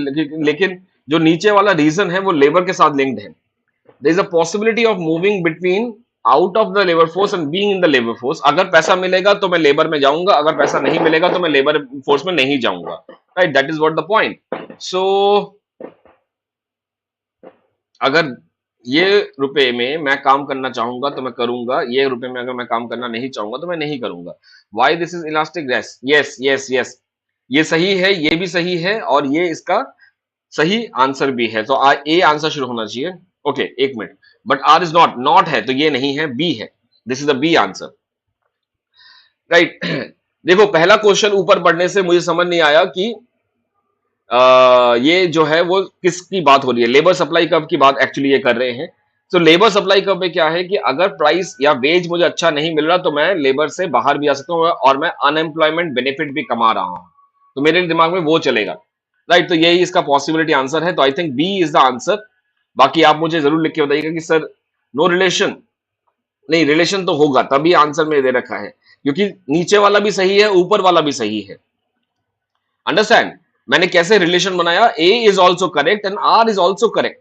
लेकिन जो नीचे वाला रीजन है वो लेबर के साथ लिंक्ड है। There is a possibility of moving between out of the labour force and being in the labour force. अगर पैसा मिलेगा तो मैं लेबर में जाऊंगा, अगर पैसा नहीं मिलेगा तो मैं लेबर फोर्स में नहीं जाऊंगा, right? That is what the point. So अगर ये रुपए में मैं काम करना चाहूंगा तो मैं करूंगा, ये रुपए में अगर मैं काम करना नहीं चाहूंगा तो मैं नहीं करूंगा। Why this is elastic? Yes yes yes, ये सही है, ये भी सही है, और ये इसका सही आंसर भी है। तो ए आंसर शुरू होना चाहिए। ओके, एक minute, but R is not है, तो ये नहीं है, बी है। This is the B answer, right? देखो, पहला क्वेश्चन ऊपर पढ़ने से मुझे समझ नहीं आया कि ये जो है वो किसकी बात हो रही है। लेबर सप्लाई कर्व की बात एक्चुअली ये कर रहे हैं। तो लेबर सप्लाई कर्व में क्या है कि अगर प्राइस या वेज मुझे अच्छा नहीं मिल रहा तो मैं लेबर से बाहर भी आ सकता हूँ और मैं अनएम्प्लॉयमेंट बेनिफिट भी कमा रहा हूं, तो मेरे दिमाग में वो चलेगा, राइट? तो यही इसका पॉसिबिलिटी आंसर है। तो I think B is the answer. बाकी आप मुझे जरूर लिख के बताइएगा कि सर नो रिलेशन, नहीं रिलेशन तो होगा, तभी आंसर में दे रखा है, क्योंकि नीचे वाला भी सही है, ऊपर वाला भी सही है। अंडरस्टैंड मैंने कैसे रिलेशन बनाया? A is also correct and R is also correct.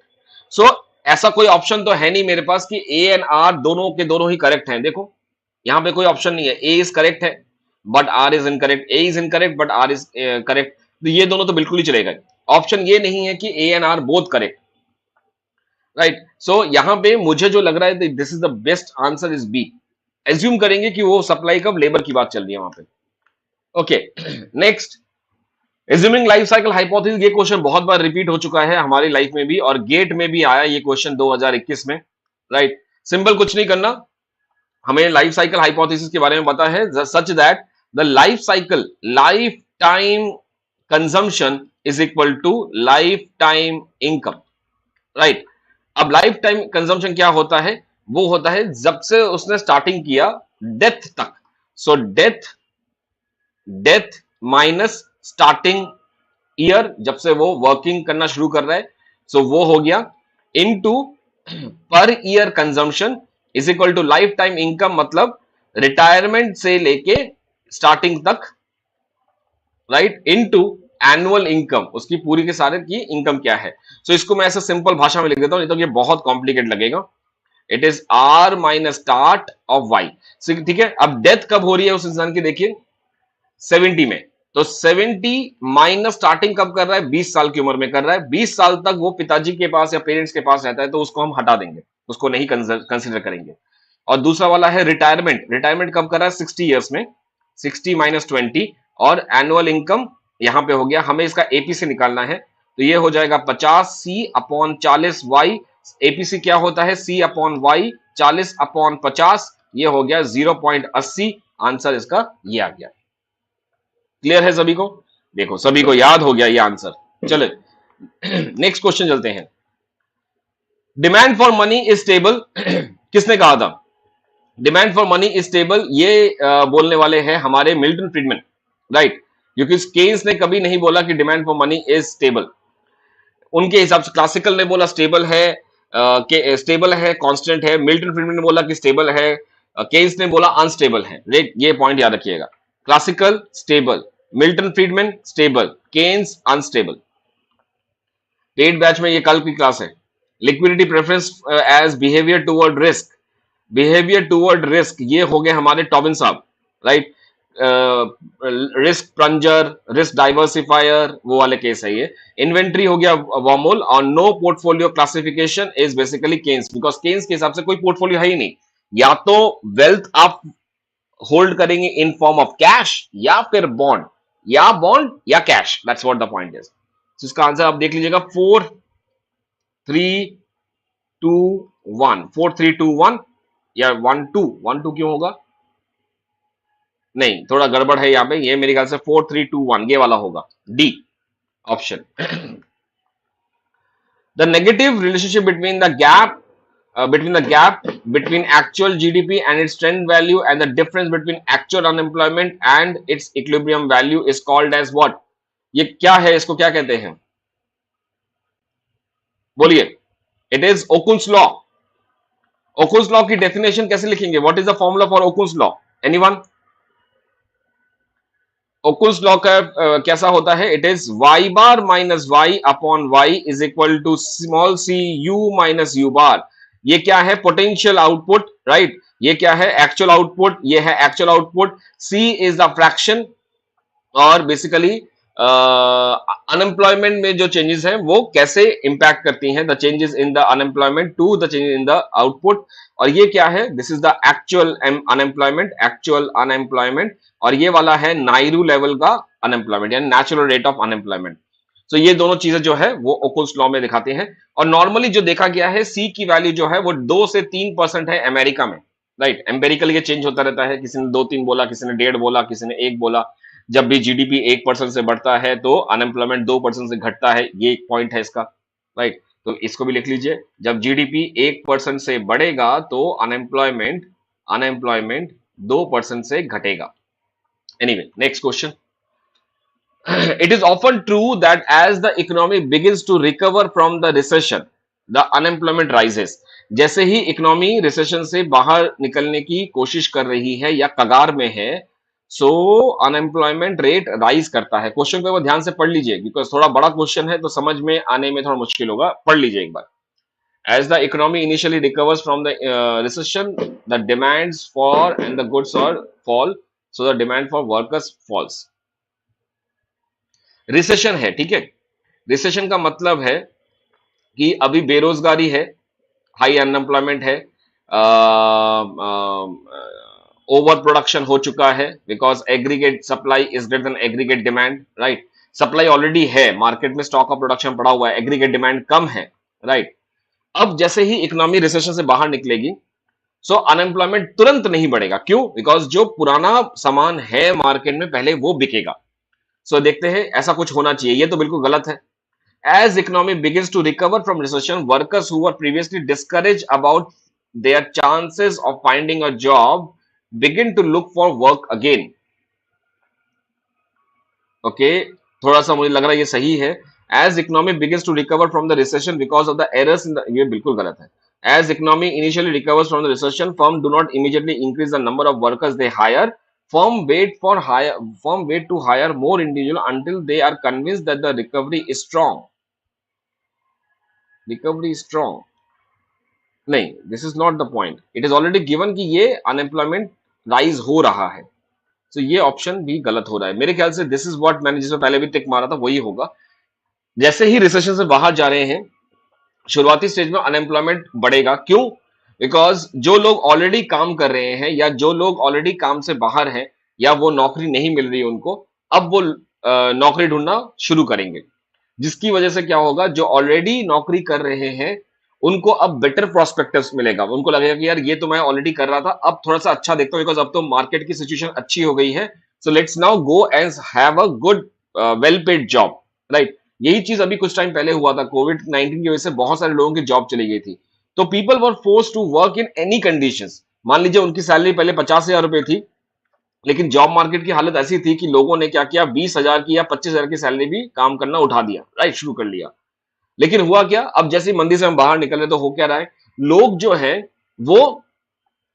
So ऐसा कोई ऑप्शन तो है नहीं मेरे पास कि ए एंड आर दोनों के दोनों ही करेक्ट हैं। देखो यहां पे कोई ऑप्शन नहीं है, ए इज करेक्ट है but R is incorrect, A is incorrect but R is correct, तो ये दोनों तो बिल्कुल ही चलेगा। ऑप्शन ये नहीं है कि A and R both correct, right. So यहां पे मुझे जो लग रहा है this is the best answer is B. Assume करेंगे कि वो सप्लाई कब लेबर की बात चल रही है वहां पे। Okay next, assuming life cycle hypothesis, ये क्वेश्चन बहुत बार रिपीट हो चुका है हमारी लाइफ में भी, और गेट में भी आया ये क्वेश्चन 2021 में, राइट। सिंपल कुछ नहीं करना, हमें लाइफ साइकिल हाइपोथेसिस के बारे में पता है, such that the life time consumption is equal to life time income, right. अब लाइफ टाइम कंजम्पशन क्या होता है, वो होता है जब से उसने स्टार्टिंग किया डेथ तक। So death minus starting year, जब से वो वर्किंग करना शुरू कर रहा है, सो वो हो गया, into per year consumption is equal to life time income, मतलब रिटायरमेंट से लेके स्टार्टिंग तक, राइट, इनटू एनुअल इनकम, उसकी पूरी के सारे की इनकम क्या है। सो इसको मैं ऐसे सिंपल भाषा में लिख देता हूं, नहीं तो ये बहुत कॉम्प्लिकेट लगेगा। It is R minus start of Y, ठीक है। अब डेथ कब हो रही है उस इंसान की, देखिए 70 में, तो 70 माइनस स्टार्टिंग कब कर रहा है, 20 साल की उम्र में कर रहा है। 20 साल तक वो पिताजी के पास या पेरेंट्स के पास रहता है, तो उसको हम हटा देंगे, उसको नहीं कंसिडर करेंगे। और दूसरा वाला है रिटायरमेंट, रिटायरमेंट कब कर रहा है, 60 ईयर्स में, 60 माइनस 20, और एनुअल इनकम यहां पे हो गया, हमें इसका एपी से निकालना है, तो ये हो जाएगा 50 सी अपॉन 40 वाई। एपीसी क्या होता है, सी अपॉन वाई, 40 अपॉन 50, ये हो गया 0.80, आंसर इसका ये आ गया। क्लियर है सभी को, देखो सभी को याद हो गया ये आंसर। चले नेक्स्ट क्वेश्चन चलते हैं। Demand for money is stable, किसने कहा था demand for money is stable, ये बोलने वाले हैं हमारे मिल्टन फ्रीडमैन, राइट। क्योंकि केन्स ने कभी नहीं बोला कि demand for money is stable, उनके हिसाब से क्लासिकल ने बोला स्टेबल है, स्टेबल है, कांस्टेंट है। मिल्टन फ्रीडमैन ने बोला कि स्टेबल है, केन्स ने बोला अनस्टेबल है, राइट। ये पॉइंट याद रखिएगा, classical stable, Milton Friedman stable, Keynes unstable. Paid batch में ये कल की क्लास है। Liquidity preference as behaviour toward risk, behaviour toward risk, ये हो गए हमारे टॉबिन साहब, right. Risk plunger, risk diversifier, वो वाले केस है ये। इन्वेंट्री हो गया वॉर्मोल, और no portfolio classification is basically Keynes, because Keynes के हिसाब से कोई पोर्टफोलियो है ही नहीं, या तो वेल्थ आप होल्ड करेंगे इन फॉर्म ऑफ कैश, या फिर बॉन्ड, या बॉन्ड या cash, that's what the point is. इसका आंसर आप देख लीजिएगा, 4 3 2 1, 4 3 2 1, या 1 2 1 2 क्यों होगा, नहीं थोड़ा गड़बड़ है यहाँ पे, ये मेरे ख्याल से 4 3 2 1 ये वाला होगा, D option. The negative relationship between the gap between actual GDP and its trend value and the difference between actual unemployment and its equilibrium value is called as what? ये क्या है, इसको क्या कहते हैं, बोलिए। It is Okun's law. Okun's law की डेफिनेशन कैसे लिखेंगे, what is the formula for Okun's law, anyone? Okun's law का कैसा होता है, it is y bar minus Y upon Y is equal to small C u minus u bar. ये क्या है, पोटेंशियल आउटपुट, राइट। ये क्या है, एक्चुअल आउटपुट, ये है actual output. c is the fraction, और बेसिकली अनएम्प्लॉयमेंट में जो चेंजेस हैं वो कैसे इंपैक्ट करती हैं, the changes in the unemployment to the changes in the output. और ये क्या है, this is the actual unemployment, और ये वाला है नायरू लेवल का अनएम्प्लॉयमेंट, यानी नेचुरल रेट ऑफ अनएम्प्लॉयमेंट। तो ये दोनों चीजें जो है वो ओकुन्स लॉ में दिखाते हैं। और नॉर्मली जो देखा गया है, सी की वैल्यू जो है वो 2 से 3% है अमेरिका में, राइट। एम्पेरिकल ये चेंज होता रहता है, किसी ने 2-3 बोला, किसी ने 1.5 बोला, किसी ने 1 बोला। जब भी जीडीपी 1% से बढ़ता है तो अनएम्प्लॉयमेंट 2% से घटता है, ये एक पॉइंट है इसका, राइट। तो इसको भी लिख लीजिए, जब जीडीपी 1% से बढ़ेगा तो अनएम्प्लॉयमेंट 2% से घटेगा। Anyway, next question. It is often true that as the economy begins to recover from the recession, the unemployment rises. जैसे ही इकोनॉमी रिसेशन से बाहर निकलने की कोशिश कर रही है या कगार में है, सो अनएम्प्लॉयमेंट रेट राइज करता है। क्वेश्चन को ध्यान से पढ़ लीजिए, बिकॉज थोड़ा बड़ा क्वेश्चन है तो समझ में आने में थोड़ा मुश्किल होगा, पढ़ लीजिए एक बार। As the economy initially recovers from the recession, the demands for and the goods are fall, so the demand for workers falls. Recession है, ठीक है। रिसेशन का मतलब है कि अभी बेरोजगारी है, हाई अनएम्प्लॉयमेंट है, ओवर प्रोडक्शन हो चुका है because aggregate supply is greater than aggregate demand, right. Supply already है मार्केट में, स्टॉक ऑफ प्रोडक्शन पड़ा हुआ है, एग्रीगेट डिमांड कम है, राइट। अब जैसे ही इकोनॉमी रिसेशन से बाहर निकलेगी, सो अनएम्प्लॉयमेंट तुरंत नहीं बढ़ेगा। क्यों? बिकॉज जो पुराना सामान है मार्केट में पहले वो बिकेगा। सो देखते हैं, ऐसा कुछ होना चाहिए, ये तो बिल्कुल गलत है। As economy begins to recover from recession, workers who were previously discouraged about their chances of finding a job begin to look for work again. Okay, थोड़ा सा मुझे लग रहा है ये सही है। As economy begins to recover from the recession because of the errors in the, ये बिल्कुल गलत है। As economy initially recovers from the recession, firms do not immediately increase the number of workers they hire. Firm wait to hire more individual until they are convinced that the recovery is strong. Recovery is strong. नहीं, this is not the point. It is already given कि ये अनएम्प्लॉयमेंट राइज हो रहा है, तो ये ऑप्शन भी गलत हो रहा है मेरे ख्याल से। दिस इज व्हाट मैंने जिसमें पहले भी टिक मारा था वही होगा। जैसे ही रिसेशन से बाहर जा रहे हैं, शुरुआती स्टेज में अनएम्प्लॉयमेंट बढ़ेगा। क्यों? बिकॉज जो लोग ऑलरेडी काम कर रहे हैं या जो लोग ऑलरेडी काम से बाहर हैं या वो नौकरी नहीं मिल रही उनको, अब वो नौकरी ढूंढना शुरू करेंगे, जिसकी वजह से क्या होगा, जो ऑलरेडी नौकरी कर रहे हैं उनको अब बेटर प्रोस्पेक्टिव्स मिलेगा। उनको लगेगा कि यार ये तो मैं ऑलरेडी कर रहा था, अब थोड़ा सा अच्छा देखता हूँ बिकॉज अब तो मार्केट की सिचुएशन अच्छी हो गई है। So let's now go and have a good well paid job, right. यही चीज अभी कुछ टाइम पहले हुआ था, कोविड 19 की वजह से बहुत सारे लोगों की जॉब चली गई थी, तो people were force to work in any conditions. मान लीजिए उनकी सैलरी पहले 50,000 रुपए थी, लेकिन जॉब मार्केट की हालत ऐसी थी कि लोगों ने क्या किया, 20,000 की या 25,000 की सैलरी भी काम करना उठा दिया, राइट, शुरू कर लिया। लेकिन हुआ क्या, अब जैसे मंदी से हम बाहर निकल रहे तो हो क्या रहा है, लोग जो है वो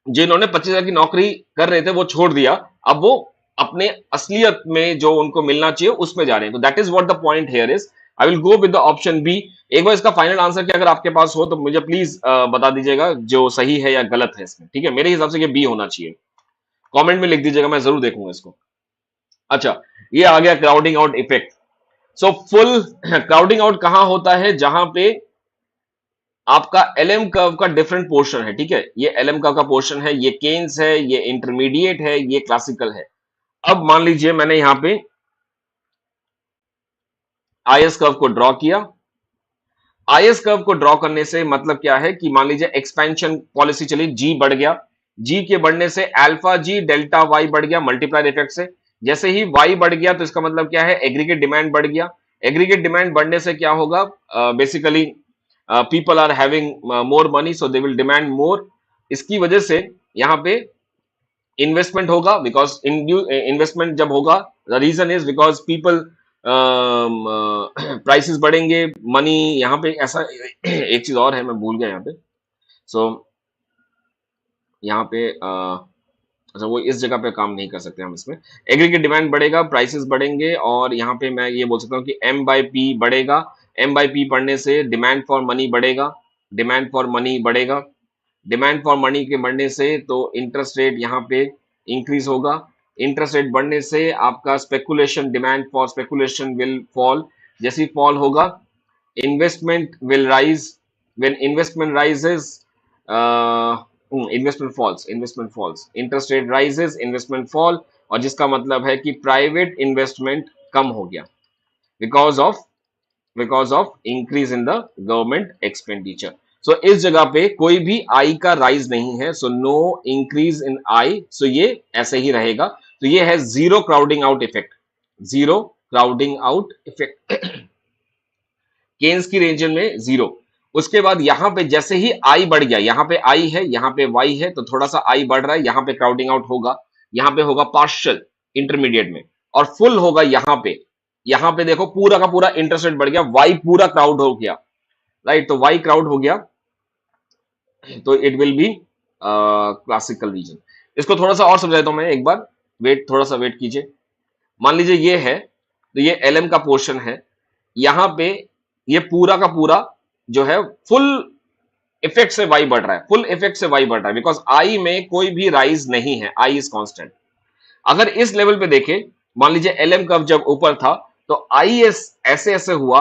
जिन्होंने 25,000 की नौकरी कर रहे थे वो छोड़ दिया, अब वो अपने असलियत में जो उनको मिलना चाहिए उसमें जा रहे हैं। तो that is what the point here is. I will go with the option B. एक बार इसका फाइनल आंसर क्या अगर आपके पास हो तो मुझे प्लीज बता दीजिएगा जो सही है या गलत है इसमें, ठीक है। मेरे हिसाब से ये बी होना चाहिए, कमेंट में लिख दीजिएगा, मैं जरूर देखूंगा इसको। अच्छा, ये आ गया crowding out effect. So full crowding out कहां होता है, जहां पे आपका एलएम कर्व का डिफरेंट पोर्शन है, ठीक है। ये एलएम कर्व का पोर्शन है, ये केन्स है, ये इंटरमीडिएट है, ये क्लासिकल है। अब मान लीजिए मैंने यहां पे आईएस कर्व को ड्रॉ किया। आईएस कर्व को ड्रॉ करने से मतलब क्या है कि मान लीजिए एक्सपेंशन पॉलिसी चली, जी बढ़ गया, जी के बढ़ने से अल्फा जी डेल्टा वाई बढ़ गया मल्टीप्लायर इफेक्ट से। जैसे ही वाई बढ़ गया तो इसका मतलब क्या है, एग्रीगेट डिमांड बढ़ गया। एग्रीगेट डिमांड बढ़ने से क्या होगा, basically people are having more money so they will demand more. इसकी वजह से यहाँ पे इन्वेस्टमेंट होगा, बिकॉज इन्वेस्टमेंट जब होगा, the reason is because people prices बढ़ेंगे, मनी यहाँ पे ऐसा एक चीज और है मैं भूल गया यहाँ पे। सो यहाँ पे अच्छा वो इस जगह पे काम नहीं कर सकते हम इसमें। एग्रीगेट डिमांड बढ़ेगा, प्राइसेस बढ़ेंगे, और यहाँ पे मैं ये बोल सकता हूँ कि एम बाई पी बढ़ेगा। एम बाई पी बढ़ने से डिमांड फॉर मनी बढ़ेगा, डिमांड फॉर मनी बढ़ेगा। डिमांड फॉर मनी के बढ़ने से तो इंटरेस्ट रेट यहाँ पे इंक्रीज होगा। इंटरेस्ट रेट बढ़ने से आपका speculation, demand for speculation will fall. जैसे फॉल होगा, investment will rise. When investment rises, investment falls, interest rate rises, investment fall, और जिसका मतलब है कि प्राइवेट इन्वेस्टमेंट कम हो गया because of increase in the government expenditure. So इस जगह पे कोई भी आई का राइज नहीं है, सो नो इंक्रीज इन आई, सो ये ऐसे ही रहेगा। तो ये है zero crowding out effect, zero crowding out effect Keynes की रेंज में जीरो। उसके बाद यहां पे जैसे ही आई बढ़ गया, यहां पे आई है, यहां पे वाई है, तो थोड़ा सा आई बढ़ रहा है, यहां पे क्राउडिंग आउट होगा। यहां पे होगा पार्शियल इंटरमीडिएट में, और फुल होगा यहां पे। यहां पे देखो पूरा का पूरा इंटरेस्ट रेट बढ़ गया, वाई पूरा क्राउड हो गया, राइट। तो वाई क्राउड हो गया तो it will be classical reason. इसको थोड़ा सा और समझा देता हूं मैं एक बार, थोड़ा सा वेट कीजिए। मान लीजिए ये है, तो ये एलएम का पोर्शन है, यहां पे ये पूरा का पूरा जो है फुल इफेक्ट से वाई बढ़ रहा है, फुल इफेक्ट से वाई बढ़ रहा है, बिकॉज आई में कोई भी राइज नहीं है, आई इज कांस्टेंट। अगर इस लेवल पे देखें, मान लीजिए एलएम कब जब ऊपर था तो आई एस ऐसे ऐसे हुआ,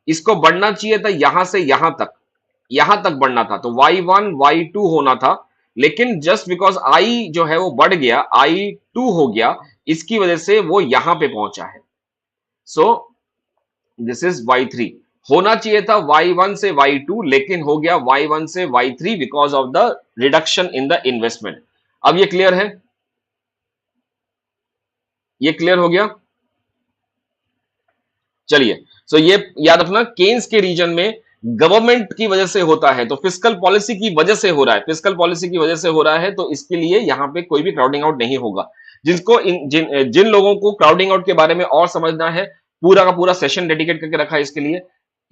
इसको बढ़ना चाहिए था यहां से यहां तक बढ़ना था, तो y1 y2 होना था, लेकिन जस्ट बिकॉज आई जो है वो बढ़ गया, I2 हो गया, इसकी वजह से वो यहां पे पहुंचा है। सो दिस इज y3। होना चाहिए था y1 से y2, लेकिन हो गया y1 से y3 because of the reduction in the investment. अब ये क्लियर है, ये क्लियर हो गया। चलिए, सो ये याद रखना, केन्स के रीजन में गवर्नमेंट की वजह से होता है, तो फिस्कल पॉलिसी की वजह से हो रहा है, फिस्कल पॉलिसी की वजह से हो रहा है, तो इसके लिए यहां पे कोई भी क्राउडिंग आउट नहीं होगा। जिसको जिन लोगों को क्राउडिंग आउट के बारे में और समझना है, पूरा का पूरा सेशन डेडिकेट करके रखा है इसके लिए।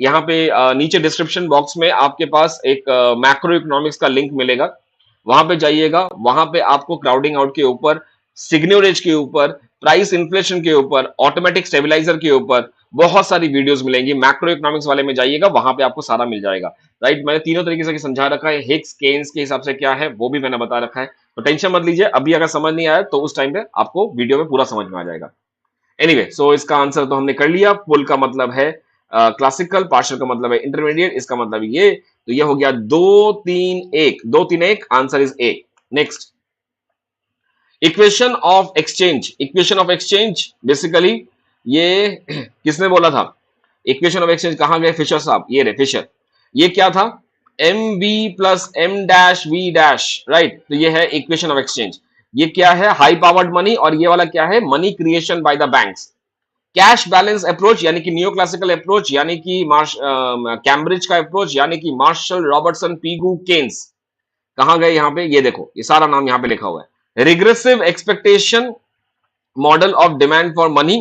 यहाँ पे नीचे डिस्क्रिप्शन बॉक्स में आपके पास एक मैक्रो इकोनॉमिक्स का लिंक मिलेगा, वहां पे जाइएगा, वहां पे आपको क्राउडिंग आउट के ऊपर, सिग्न्योरेज के ऊपर, प्राइस इन्फ्लेशन के ऊपर, ऑटोमेटिक स्टेबलाइजर के ऊपर बहुत सारी वीडियोस मिलेंगी। मैक्रो इकोनॉमिक्स वाले में जाइएगा, वहां पे आपको सारा मिल जाएगा। राइट, मैंने तीनों तरीके से समझा रखा है, हिक्स केन्स के हिसाब से क्या है वो भी मैंने बता रखा है, तो टेंशन मत लीजिए। अभी अगर समझ नहीं आया तो उस टाइम पे आपको वीडियो में पूरा समझ में आ जाएगा। एनीवे, सो इसका आंसर तो हमने कर लिया। फुल का मतलब है क्लासिकल, पार्शियल का मतलब है इंटरमीडिएट, इसका मतलब ये, तो ये हो गया 2-3-1, 2-3-1, answer is a. Next, equation of exchange. Equation of exchange basically ये किसने बोला था? इक्वेशन ऑफ एक्सचेंज कहां गए फिशर साहब? ये रे फिशर। ये क्या था? M B plus M dash V dash, right. तो ये है इक्वेशन ऑफ एक्सचेंज। ये क्या है? High powered money. और ये वाला क्या है? Money creation by the banks. Cash balance approach यानी कि नियो क्लासिकल अप्रोच, यानी कि कैम्ब्रिज का अप्रोच, यानी कि मार्शल रॉबर्टसन पीगू केन्स। कहां गए यहां पे? ये देखो, ये सारा नाम यहां पे लिखा हुआ है। Regressive expectation model of demand for money.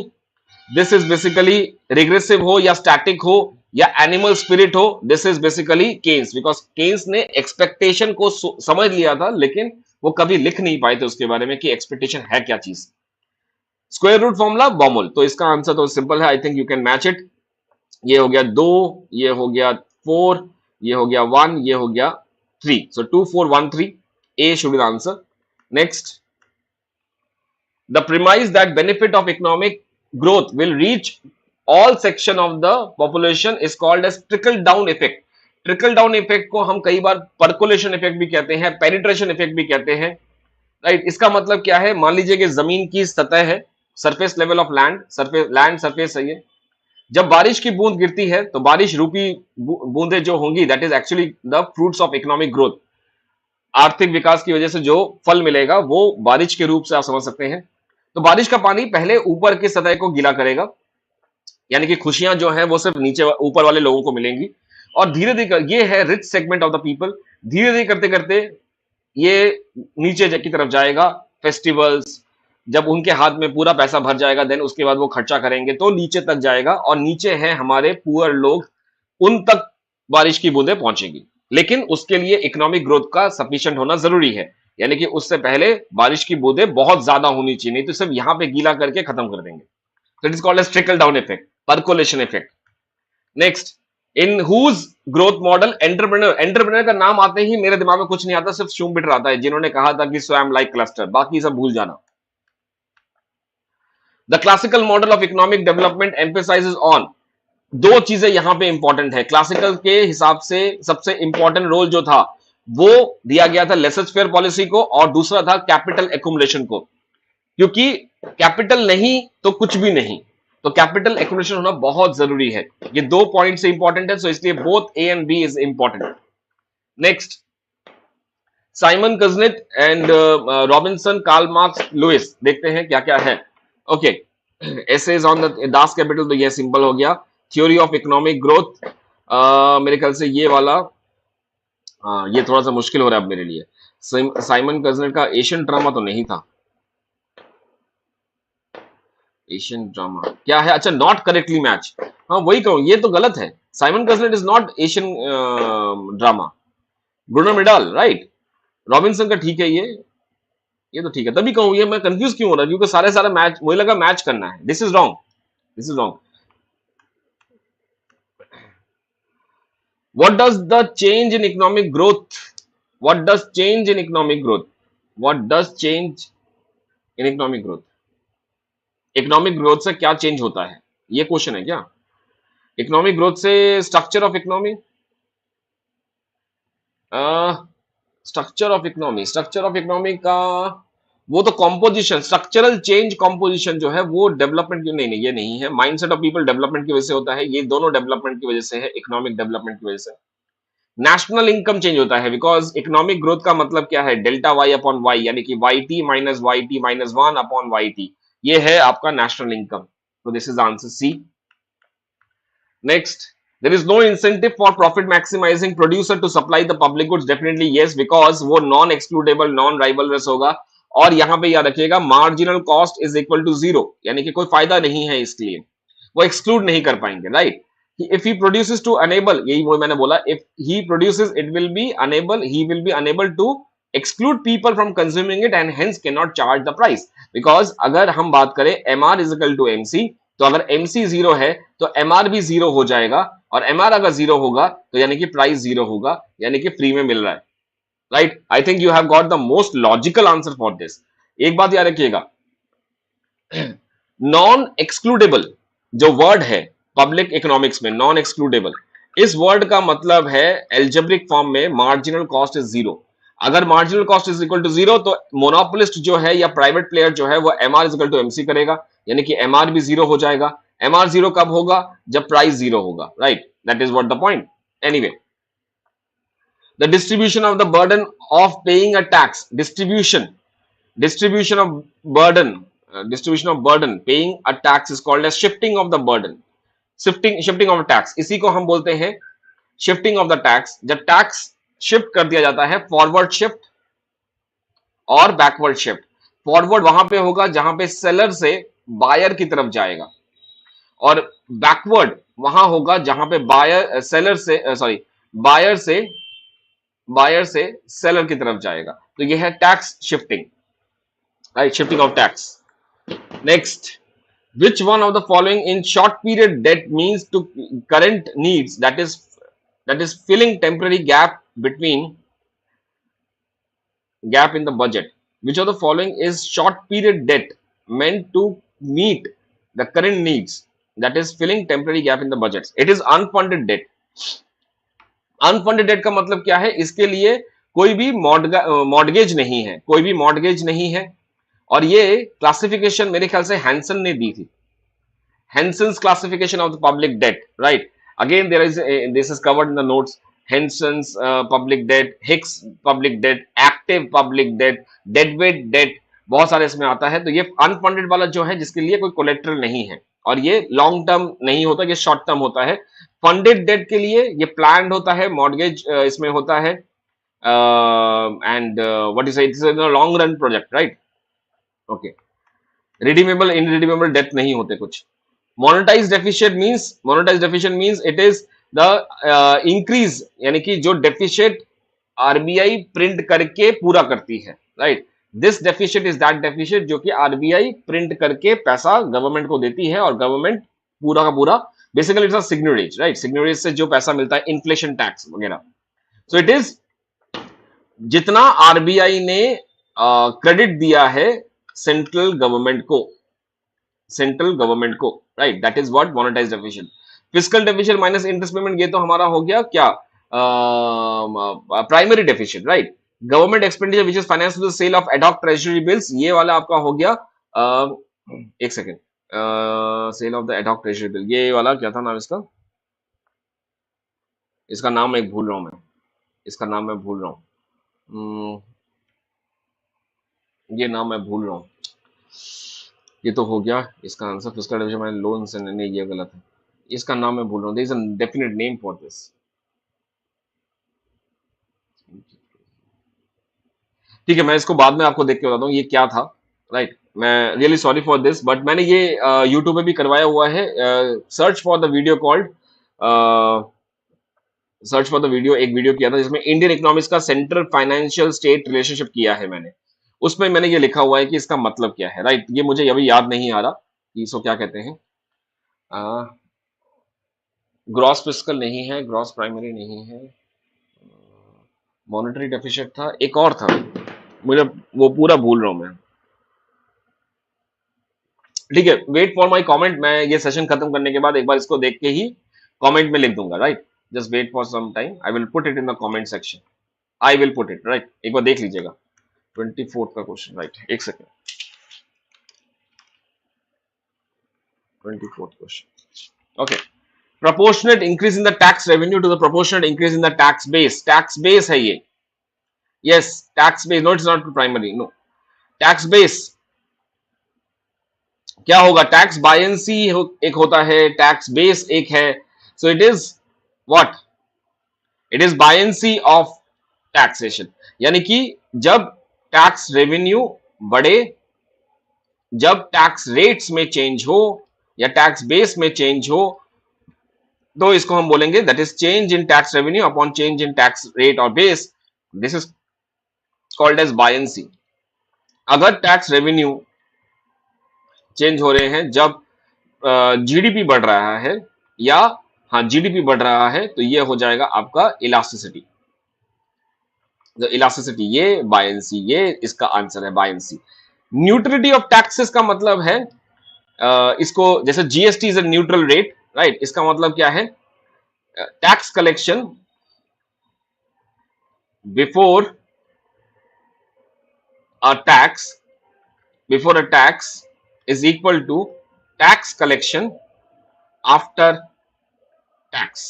This is basically, regressive हो या स्टैटिक हो या एनिमल स्पिरिट हो, this is basically Keynes, because Keynes ने एक्सपेक्टेशन को समझ लिया था, लेकिन वो कभी लिख नहीं पाए थे उसके बारे में कि एक्सपेक्टेशन है क्या चीज। Square root formula Baumol. तो इसका आंसर तो सिंपल है, I think you can match it. ये हो गया 2, ये हो गया 4, ये हो गया 1, ये हो गया 3। So 2 4 1 3, A should be the answer. Next, the premise that benefit of economic growth will reach all section of the population is called as trickle down effect। Trickle down effect को हम कई बार परकोलेशन इफेक्ट भी कहते हैं, पेनिट्रेशन इफेक्ट भी कहते हैं, राइट। इसका मतलब क्या है? मान लीजिए कि जमीन की सतह है, surface level of land, land surface है ये। जब बारिश की बूंद गिरती है तो बारिश रूपी बूंदें जो होंगी, that is actually the fruits of economic growth. आर्थिक विकास की वजह से जो फल मिलेगा वो बारिश के रूप से आप समझ सकते हैं। तो बारिश का पानी पहले ऊपर की सतह को गीला करेगा, यानी कि खुशियां जो है वो सिर्फ नीचे ऊपर वाले लोगों को मिलेंगी, और धीरे धीरे, ये है rich segment of the people, धीरे धीरे करते करते ये नीचे की तरफ जाएगा। फेस्टिवल्स, जब उनके हाथ में पूरा पैसा भर जाएगा, देन उसके बाद वो खर्चा करेंगे तो नीचे तक जाएगा, और नीचे है हमारे पुअर लोग, उन तक बारिश की बूंदें पहुंचेगी। लेकिन उसके लिए इकोनॉमिक ग्रोथ का सफिशिएंट होना जरूरी है, यानी कि उससे पहले बारिश की बूंदें बहुत ज्यादा होनी चाहिए, नहीं तो सिर्फ यहां पे गीला करके खत्म कर देंगे। तो it is called as trickle down effect, percolation effect. Next, in whose growth model entrepreneur. Entrepreneur का नाम आते ही मेरे दिमाग में कुछ नहीं आता, सिर्फ शुम्बिटर आता है, जिन्होंने कहा था कि स्वयं लाइक क्लस्टर, बाकी सब भूल जाना। The classical model of economic development emphasises on, दो चीजें यहां पे इंपॉर्टेंट है। क्लासिकल के हिसाब से सबसे इंपॉर्टेंट रोल जो था वो दिया गया था लेसर फेयर पॉलिसी को, और दूसरा था कैपिटल एकुमुलेशन को, क्योंकि कैपिटल नहीं तो कुछ भी नहीं, तो कैपिटल एकुमुलेशन होना बहुत जरूरी है। ये दो पॉइंट से इंपॉर्टेंट है, सो इसलिए both A and B is important. Next, Simon Kuznets and Robinson, Karl Marx, Lewis, देखते हैं क्या क्या है। Okay, essays on the Das Kapital, तो ये सिंपल हो गया। थ्योरी ऑफ इकोनॉमिक ग्रोथ, मेरे ख्याल से ये वाला, ये थोड़ा सा मुश्किल हो रहा है अब मेरे लिए। साइमन कजनेट का एशियन ड्रामा तो नहीं था, एशियन ड्रामा क्या है? अच्छा, नॉट करेक्टली मैच, हाँ वही कहूँ, ये तो गलत है। Simon Kuznets is not Asian drama. Bruno Myrdal, right. Robinson का ठीक है, ये तो ठीक है, तभी कहूँ ये मैं कंफ्यूज क्यों हो रहा है, क्योंकि सारे मैच मुझे लगा मैच करना है। This is wrong, this is wrong. What does the change in economic growth? What does change in economic growth? What does change in economic growth? Economic growth से क्या चेंज होता है, ये क्वेश्चन है क्या? इकोनॉमिक ग्रोथ से structure of economy, structure of economy का वो तो कॉम्पोजिशन, स्ट्रक्चरल चेंज कॉम्पोजिशन जो है वो डेवलपमेंट की नहीं, नहीं ये नहीं है। माइंडसेट ऑफ पीपल डेवलपमेंट की वजह से होता है, ये दोनों डेवलपमेंट की वजह से है, इकोनॉमिक डेवलपमेंट की वजह से। नेशनल इनकम चेंज होता है बिकॉज इकोनॉमिक ग्रोथ का मतलब क्या है, डेल्टा वाई अपॉन वाई, यानी कि Y T minus one upon Y T, ये है आपका नेशनल इनकम। तो this is answer C. Next, there is no incentive for profit maximizing producer to supply the public goods, definitely yes, because वो non excludable non rivalrous होगा। और यहां पे याद रखिएगा marginal cost is equal to zero, यानी कि कोई फायदा नहीं है इसके लिए, वो एक्सक्लूड नहीं कर पाएंगे, right. If he produces to enable, यही वो मैंने बोला, if he produces it will be enable, he will be enable to exclude people from consuming it and hence cannot charge the price, because अगर हम बात करें mr is equal to mc, तो अगर mc जीरो है तो mr भी जीरो हो जाएगा, और mr अगर जीरो होगा तो यानी कि प्राइस जीरो होगा, यानी कि फ्री में मिल रहा है, right. I think you have got the most logical answer for this. एक बात याद रखिएगा, नॉन एक्सक्लूडेबल जो वर्ड है पब्लिक इकोनॉमिक्स में, नॉन एक्सक्लूडेबल, इस वर्ड का मतलब है एल्जेब्रिक फॉर्म में मार्जिनल कॉस्ट इज जीरो। अगर marginal cost is equal to zero तो मोनोपोलिस्ट जो है या प्राइवेट प्लेयर जो है वो MR is equal to MC करेगा, यानी कि एमआर भी जीरो हो जाएगा। एमआर जीरो कब होगा, जब प्राइस जीरो होगा, right, that is what the point. Anyway, the distribution of the burden of paying a tax, distribution of burden, distribution of burden paying a tax is called as shifting of the burden, shifting of tax, इसी को हम बोलते हैं शिफ्टिंग ऑफ द टैक्स। जब टैक्स शिफ्ट कर दिया जाता है, फॉरवर्ड शिफ्ट और बैकवर्ड शिफ्ट। फॉरवर्ड वहां पे होगा जहां पे सेलर से बायर की तरफ जाएगा, और बैकवर्ड वहां होगा जहां पे बायर सेलर से सॉरी बायर से सेलर की तरफ जाएगा। तो यह है tax shifting, right, shifting of tax. Next, which one of the following in short period debt means to current needs, that is filling temporary gap in the budget? Which of the following is short period debt meant to meet the current needs, that is filling temporary gap in the budget? It is unfunded debt। Unfunded debt का मतलब क्या है, इसके लिए कोई भी मॉर्गेज नहीं है, कोई भी मॉर्गेज नहीं है, और ये क्लासिफिकेशन मेरे ख्याल से हैंसन ने दी थी, Henson's classification of the public debt, right? Again, this is covered in the notes. Henson's public debt, Hicks public debt, active public debt, deadweight debt, बहुत सारे इसमें आता है। तो ये अनफंडेड वाला जो है जिसके लिए कोई कोलेट्रल नहीं है, और ये लॉन्ग टर्म नहीं होता, ये शॉर्ट टर्म होता है। फंडेड डेट के लिए ये प्लान्ड होता है, मॉर्गेज इसमें होता है, and what is its long run project, right, okay. Redeemable irredeemable debt नहीं होते कुछ। Monetize deficient means it is the increase, यानी कि जो डेफिशिएट आरबीआई प्रिंट करके पूरा करती है, right. This deficit is that deficit जो कि आरबीआई प्रिंट करके पैसा गवर्नमेंट को देती है, और गवर्नमेंट पूरा का पूरा, basically it's a seigniorage, right, seigniorage से जो पैसा मिलता है, इन्फ्लेशन टैक्स वगैरह। सो इट इज जितना आरबीआई ने क्रेडिट दिया है सेंट्रल गवर्नमेंट को, right, that is what monetize deficient. Fiscal deficient minus interest payment, ये तो हमारा हो गया क्या, primary deficient, right. Government expenditure which is finance to the sale of ad hoc treasury bills, ये वाला आपका हो गया, एक second, cell of the ad hoc treasury bill, ये वाला क्या था नाम इसका, इसका नाम मैं भूल रहा हूं, ये नाम मैं भूल रहा हूं। ये तो हो गया इसका answer, fiscal deficient minus loan से, नहीं ये गलत है, इसका नाम मैं भूल रहा हूं, there is a definite name for this. ठीक है, मैं इसको बाद में आपको देख के बताता हूँ ये क्या था, राइट। मैं really sorry for this, but मैंने ये यूट्यूब पे भी करवाया हुआ है। Search for the video called, search for the video, एक वीडियो किया था जिसमें इंडियन इकोनॉमिक्स का सेंट्रल फाइनेंशियल स्टेट रिलेशनशिप किया है मैंने, उसमें मैंने ये लिखा हुआ है कि इसका मतलब क्या है, राइट। ये मुझे अभी याद नहीं आ रहा कि इसको क्या कहते हैं। ग्रॉस फिस्कल नहीं है, ग्रॉस प्राइमरी नहीं है, मॉनेटरी डेफिसिट था, एक और था, मुझे वो पूरा भूल रहा हूं मैं। ठीक है, वेट फॉर माय कमेंट, मैं ये सेशन खत्म करने के बाद एक बार इसको देख के ही कमेंट में लिख दूंगा, right. Just wait for some time, I will put it in the comment section, I will put it, right, एक बार देख लीजिएगा। 24 का क्वेश्चन, राइट, एक second, 24 question, okay. proportionate increase in the tax revenue to the proportionate increase in the tax base है ये, yes, tax base, no, it's not primary, no, tax base क्या होगा, टैक्स बायंसी एक होता है, टैक्स बेस एक है, सो it is what, it is buoyancy of taxation, यानी कि जब टैक्स रेवेन्यू बढ़े, जब टैक्स रेट्स में चेंज हो या टैक्स बेस में चेंज हो, तो इसको हम बोलेंगे that is change in tax revenue upon change in tax rate और base, this is called as buoyancy. अगर टैक्स रेवेन्यू चेंज हो रहे हैं जब जीडीपी बढ़ रहा है, या हाँ जीडीपी बढ़ रहा है, तो ये हो जाएगा आपका इलास्टिसिटी, इलास्टिसिटी, ये बायंसी, ये इसका आंसर है बायंसी। न्यूट्रलिटी ऑफ टैक्सेस का मतलब है इसको, जैसे GST is a neutral rate, right, इसका मतलब क्या है, tax collection before a tax, before a tax is equal to tax collection after tax.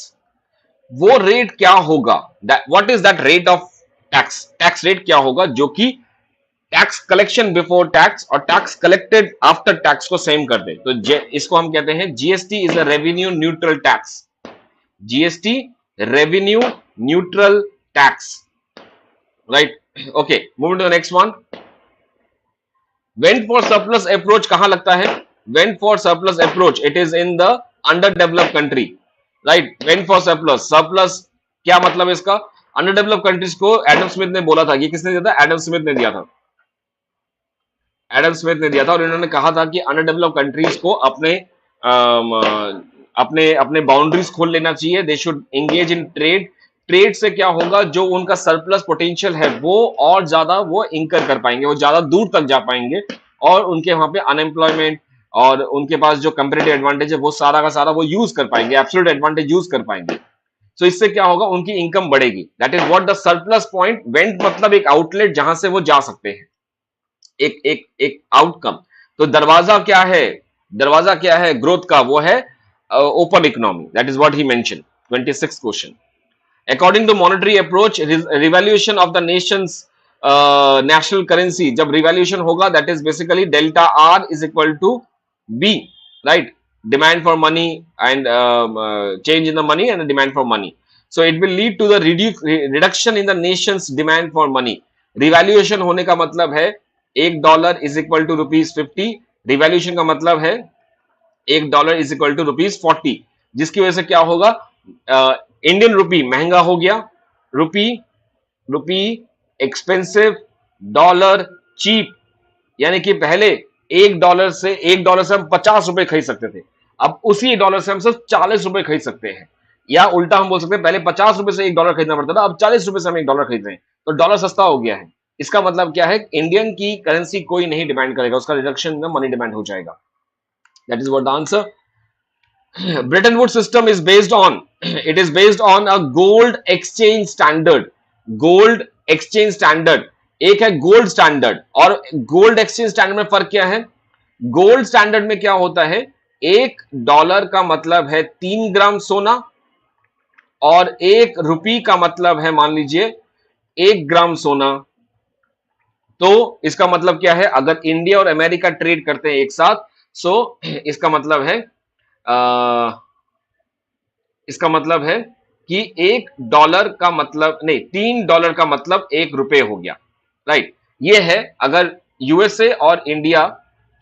वो रेट क्या होगा, what is that rate of tax, tax rate क्या होगा जो कि टैक्स कलेक्शन बिफोर टैक्स और टैक्स कलेक्टेड आफ्टर टैक्स को सेम कर दे, तो इसको हम कहते हैं GST is a revenue neutral tax, GST revenue neutral tax, right, okay, moving to the next one. Went for surplus approach कहां लगता है, went for surplus approach, it is in the under developed country, right, went for surplus, surplus क्या मतलब इसका, अंडर डेवलप्ड कंट्रीज को एडम स्मिथ ने बोला था, ये किसने दिया था, एडम स्मिथ ने दिया था, एडम स्मिथ ने दिया था, और इन्होंने कहा था कि अंडर डेवलप्ड कंट्रीज को अपने अपने अपने बाउंड्रीज खोल लेना चाहिए, they should engage in trade, trade से क्या होगा, जो उनका सरप्लस पोटेंशियल है वो और ज्यादा वो इंकर कर पाएंगे, वो ज्यादा दूर तक जा पाएंगे, और उनके वहां पे अनएम्प्लॉयमेंट और उनके पास जो कंपेरेटिव एडवांटेज है वो सारा का सारा वो यूज कर पाएंगे, एब्सोल्यूट एडवांटेज यूज कर पाएंगे। सो इससे क्या होगा, उनकी इनकम बढ़ेगी, that is what the surplus point, went मतलब एक आउटलेट जहां से वो जा सकते हैं, एक एक एक आउटकम। तो दरवाजा क्या है, दरवाजा क्या है ग्रोथ का, वो है open economy, that is what he mention. 26 question, according to monetary approach revaluation of the nations national currency, जब रिवैल्यूएशन होगा that is basically delta R is equal to B, right, demand for money and change in the money and the demand for money, so it will lead to the reduction in the nation's demand for money। Revaluation होने का मतलब है $1 इज इक्वल टू ₹50, रिवैल्यूएशन का मतलब है $1 इज इक्वल टू ₹40, जिसकी वजह से क्या होगा, इंडियन रुपी महंगा हो गया, रुपी रुपी एक्सपेंसिव, डॉलर चीप, यानी कि पहले $1 से हम ₹50 खरीद सकते थे, अब उसी $1 से हम सिर्फ ₹40 खरीद सकते हैं, या उल्टा हम बोल सकते हैं पहले ₹50 से $1 खरीदना पड़ता था, अब ₹40 से हम $1 खरीद रहे हैं, तो डॉलर सस्ता हो गया है। इसका मतलब क्या है, इंडियन की करेंसी कोई नहीं डिमांड करेगा, उसका रिडक्शन में मनी डिमांड हो जाएगा, that is what the answer. Bretton Woods system is based on, it is based on a gold exchange standard, gold exchange standard, एक है गोल्ड स्टैंडर्ड और गोल्ड एक्सचेंज स्टैंडर्ड में फर्क क्या है, गोल्ड स्टैंडर्ड में क्या होता है, $1 का मतलब है 3 ग्राम सोना, और ₹1 का मतलब है मान लीजिए 1 ग्राम सोना। तो इसका मतलब क्या है, अगर इंडिया और अमेरिका ट्रेड करते हैं एक साथ, सो इसका मतलब है इसका मतलब है कि $1 का मतलब नहीं, $3 का मतलब ₹1 हो गया, राइट। ये है अगर यूएसए और इंडिया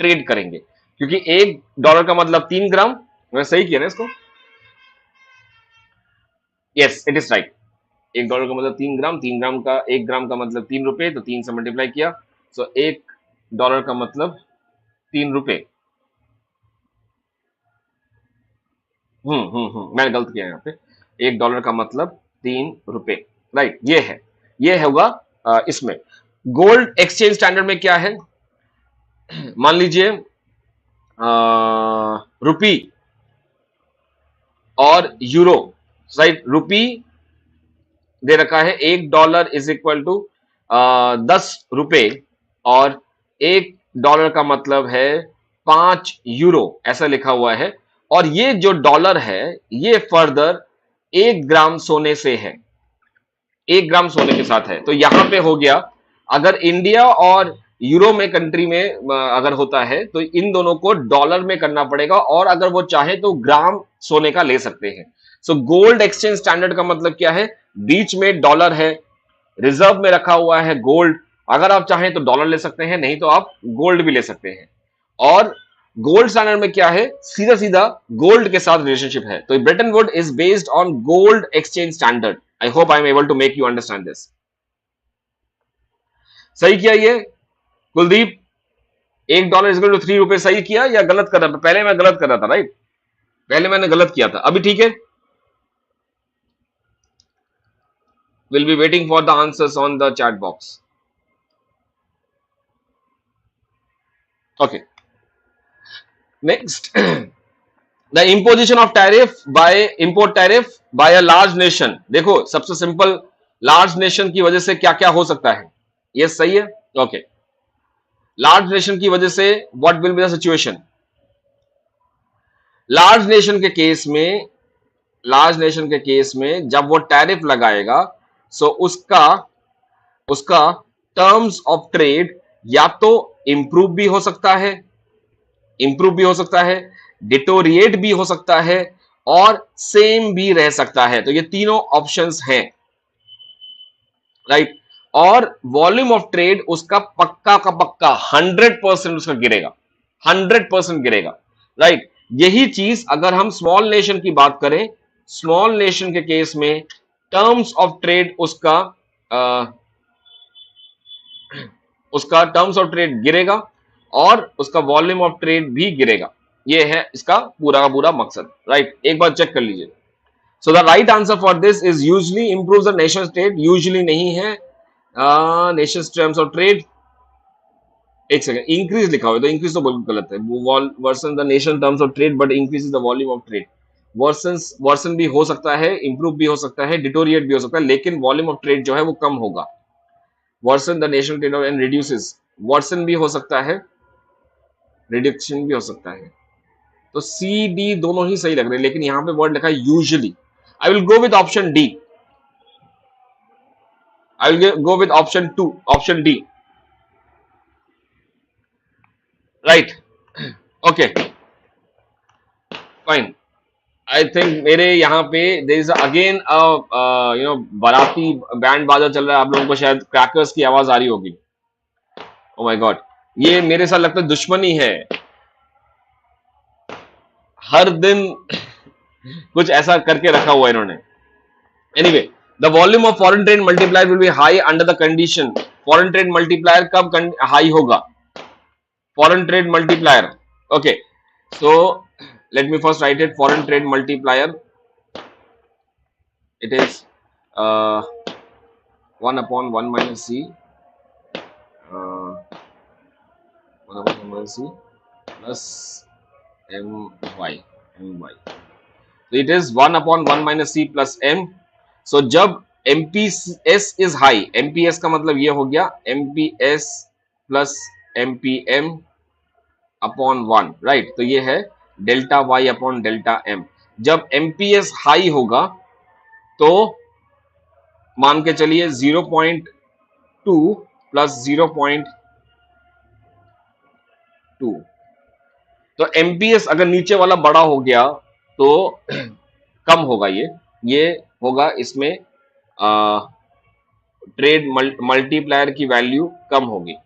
ट्रेड करेंगे, क्योंकि $1 का मतलब 3 ग्राम, मैं सही किया ना इसको, यस इट इज राइट, $1 का मतलब 3 ग्राम, 3 ग्राम का 1 ग्राम का मतलब ₹3, तो 3 से मल्टीप्लाई किया, सो $1 का मतलब ₹3, मैंने गलत किया यहाँ पे। $1 का मतलब ₹3। राइट, ये है, ये होगा इसमें। गोल्ड एक्सचेंज स्टैंडर्ड में क्या है, मान लीजिए रुपी और यूरो। राइट, रुपी दे रखा है $1 इज इक्वल टू ₹10, और $1 का मतलब है 5 यूरो, ऐसा लिखा हुआ है। और ये जो डॉलर है ये फर्दर 1 ग्राम सोने से है, 1 ग्राम सोने के साथ है। तो यहां पे हो गया, अगर इंडिया और यूरो में कंट्री में अगर होता है तो इन दोनों को डॉलर में करना पड़ेगा, और अगर वो चाहे तो ग्राम सोने का ले सकते हैं। सो गोल्ड एक्सचेंज स्टैंडर्ड का मतलब क्या है, बीच में डॉलर है, रिजर्व में रखा हुआ है गोल्ड। अगर आप चाहें तो डॉलर ले सकते हैं, नहीं तो आप गोल्ड भी ले सकते हैं। और गोल्ड स्टैंडर्ड में क्या है, सीधा सीधा गोल्ड के साथ रिलेशनशिप है। तो Bretton Wood is based on gold exchange standard. I hope I am able to make you understand this. सही किया ये कुलदीप, $1 इज इक्वल टू ₹3 सही किया या गलत कर रहा था? पहले मैं गलत कर रहा था, राइट, पहले मैंने गलत किया था, अभी ठीक है। Will be waiting for the answers on the chat box. Okay, next, the imposition of tariff by import tariff by a large nation. देखो सबसे सिंपल, लार्ज नेशन की वजह से क्या क्या हो सकता है, ये सही है। ओके, लार्ज नेशन की वजह से what will be the situation. Large nation के केस में, लार्ज नेशन के केस में जब वो टैरिफ लगाएगा, सो उसका उसका टर्म्स ऑफ ट्रेड या तो इंप्रूव भी हो सकता है, इंप्रूव भी हो सकता है, डिटोरिएट भी हो सकता है, और सेम भी रह सकता है। तो ये तीनों ऑप्शंस हैं, राइट। और वॉल्यूम ऑफ ट्रेड उसका पक्का का पक्का 100% उसका गिरेगा, 100% गिरेगा, राइट। यही चीज अगर हम स्मॉल नेशन की बात करें, स्मॉल नेशन के केस में टर्म्स ऑफ ट्रेड उसका टर्म्स ऑफ ट्रेड गिरेगा, और उसका वॉल्यूम ऑफ ट्रेड भी गिरेगा। ये है इसका पूरा का पूरा मकसद, राइट। एक बार चेक कर लीजिए। So the right answer for this is usually improve the nation trade. Usually नहीं है, नेशन टर्म्स ऑफ ट्रेड, एक सेकंड, इंक्रीज लिखा हुआ है तो इंक्रीज तो बिल्कुल गलत है। Worsen the nation terms of trade but increase the volume of trade. Worsen भी हो सकता है, इंप्रूव भी हो सकता है, डिटोरिएट भी हो सकता है, लेकिन वॉल्यूम ऑफ ट्रेड जो है वो कम होगा। Worsen the national trade and reduces, worsen भी हो सकता है, रिडक्शन भी हो सकता है। तो सी डी दोनों ही सही लग रहे हैं, लेकिन यहां पे वर्ड लिखा है usually. I will go with option D, I will go with option 2, option D, right. Okay fine. I think मेरे यहाँ पे देयर इज अगेन बाराती बैंड बाजा चल रहा है, आप लोगों को शायद क्रैकर्स की आवाज आ रही होगी। ओ माय गॉड, ये मेरे साथ लगता है दुश्मनी है, हर दिन कुछ ऐसा करके रखा हुआ है इन्होंने। Anyway, the volume of foreign trade multiplier will be high under the condition. Foreign trade multiplier कब हाई होगा, foreign trade multiplier. Okay, so let me first write it. Foreign trade multiplier, it is 1 upon 1 minus c, 1 upon 1 minus c plus my, so it is 1 upon 1 minus c plus m. so जब MPS is high, MPS का मतलब ये हो गया MPS plus MPM upon 1, right। तो ये है delta Y upon delta M. जब एमपीएस हाई होगा तो मान के चलिए 0.2 प्लस 0.2, तो एमपीएस अगर नीचे वाला बड़ा हो गया तो कम होगा, ये होगा इसमें ट्रेड मल्टीप्लायर की वैल्यू कम होगी।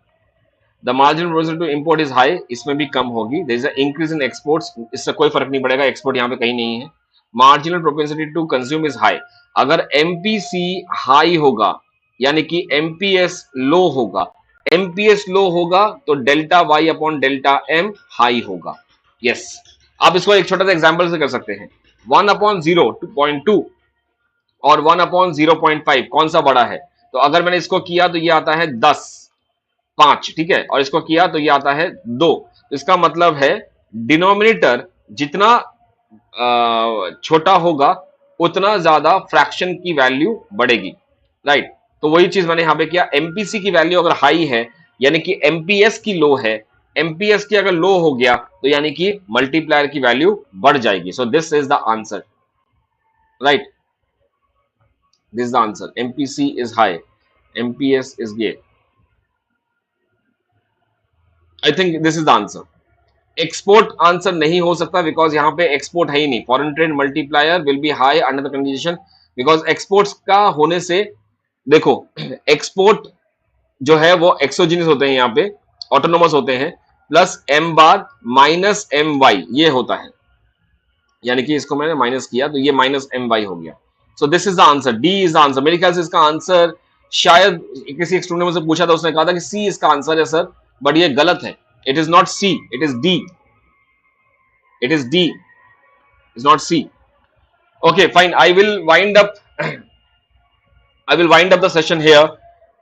The marginal proportion to import is high, इसमें भी कम होगी। There is a increase in exports, इससे कोई फर्क नहीं पड़ेगा, एक्सपोर्ट यहाँ पे कहीं नहीं है। Marginal propensity to consume is high, अगर एमपीसी हाई होगा यानी कि एमपीएस लो होगा, एमपीएस लो होगा तो delta Y upon delta M high होगा। यस, आप इसको एक छोटा सा एग्जांपल से कर सकते हैं। 1/0.2 और 1/0.5 कौन सा बड़ा है? तो अगर मैंने इसको किया तो ये आता है 10, 5, ठीक है, और इसको किया तो ये आता है 2। तो इसका मतलब है डिनोमिनेटर जितना छोटा होगा उतना ज्यादा फ्रैक्शन की वैल्यू बढ़ेगी, राइट। तो वही चीज मैंने यहां पे किया। एमपीसी की वैल्यू अगर हाई है यानी कि एमपीएस की लो है, एमपीएस की अगर लो हो गया तो यानी कि मल्टीप्लायर की वैल्यू बढ़ जाएगी। So this is the answer, right, this is the answer. MPC is high, MPS is ये, I think this is the answer. Export answer नहीं हो सकता बिकॉज यहां पे एक्सपोर्ट है ही नहीं। Foreign trade multiplier will be high under the condition because exports का होने से, देखो एक्सपोर्ट जो है वो एक्सोजिनस होते हैं, यहाँ पे ऑटोनोमस होते हैं, प्लस एम बार माइनस एम वाई ये होता है, यानी कि इसको मैंने माइनस किया तो ये माइनस एम वाई हो गया। सो this is the answer, D is the answer. मेरे ख्याल से इसका आंसर शायद किसी एक स्टूडेंट ने मुझसे पूछा था, उसने कहा था कि सी इसका आंसर है सर, बट ये गलत है। It is not C, it is D, it is D, it's not C. Okay, fine, I will wind up the session here.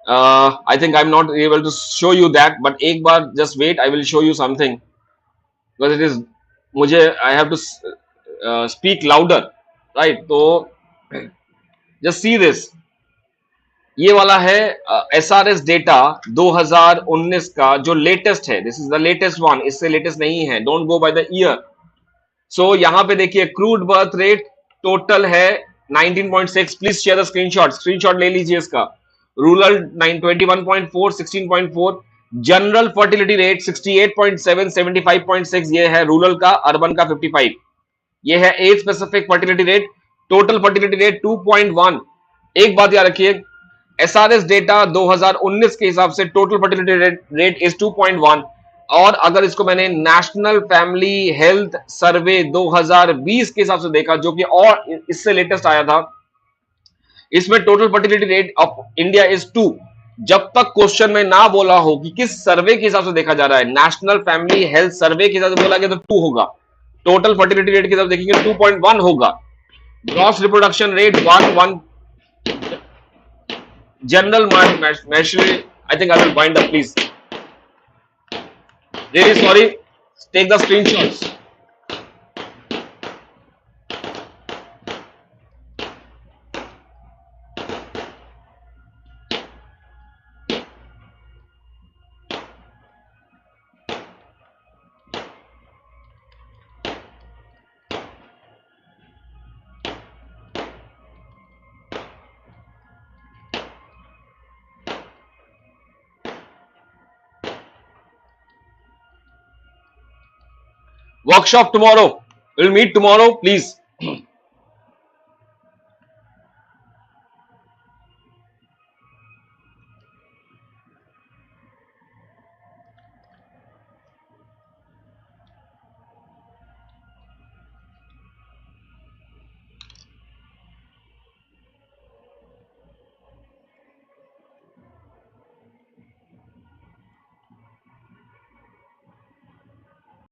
I think I'm not able to show you that, but एक बार just wait, I will show you something because it is मुझे I have to speak louder, right? तो just see this, ये वाला है SRS डेटा 2019 का जो लेटेस्ट है। This is the latest one, इससे लेटेस्ट नहीं है, don't go by the year. So यहां पे देखिए क्रूड बर्थ रेट टोटल है 19.6। प्लीज शेयर द स्क्रीनशॉट ले लीजिए इसका। रूरल 21.4, 16.4। जनरल फर्टिलिटी रेट 68.7, 75.6 ये है रूरल का, अर्बन का 55 ये है। Age specific fertility rate, total fertility rate 2.1। एक बात याद रखिए, एसआरएस डेटा 2019 के हिसाब से टोटल फर्टिलिटी रेट इज 2.1, और अगर इसको मैंने नेशनल फैमिली हेल्थ सर्वे 2020 के हिसाब से देखा, जो कि और इससे लेटेस्ट आया था, इसमें total fertility rate of India is 2। जब तक क्वेश्चन में ना बोला हो कि किस सर्वे के हिसाब से देखा जा रहा है, नेशनल फैमिली हेल्थ सर्वे के हिसाब से बोला गया तो 2 होगा, टोटल फर्टिलिटी रेट के हिसाब से देखेंगे 2.1 होगा। Gross reproduction rate 1, general machinery, I think I will wind up, please. Really sorry, take the screenshots. Workshop tomorrow, we'll meet tomorrow, please.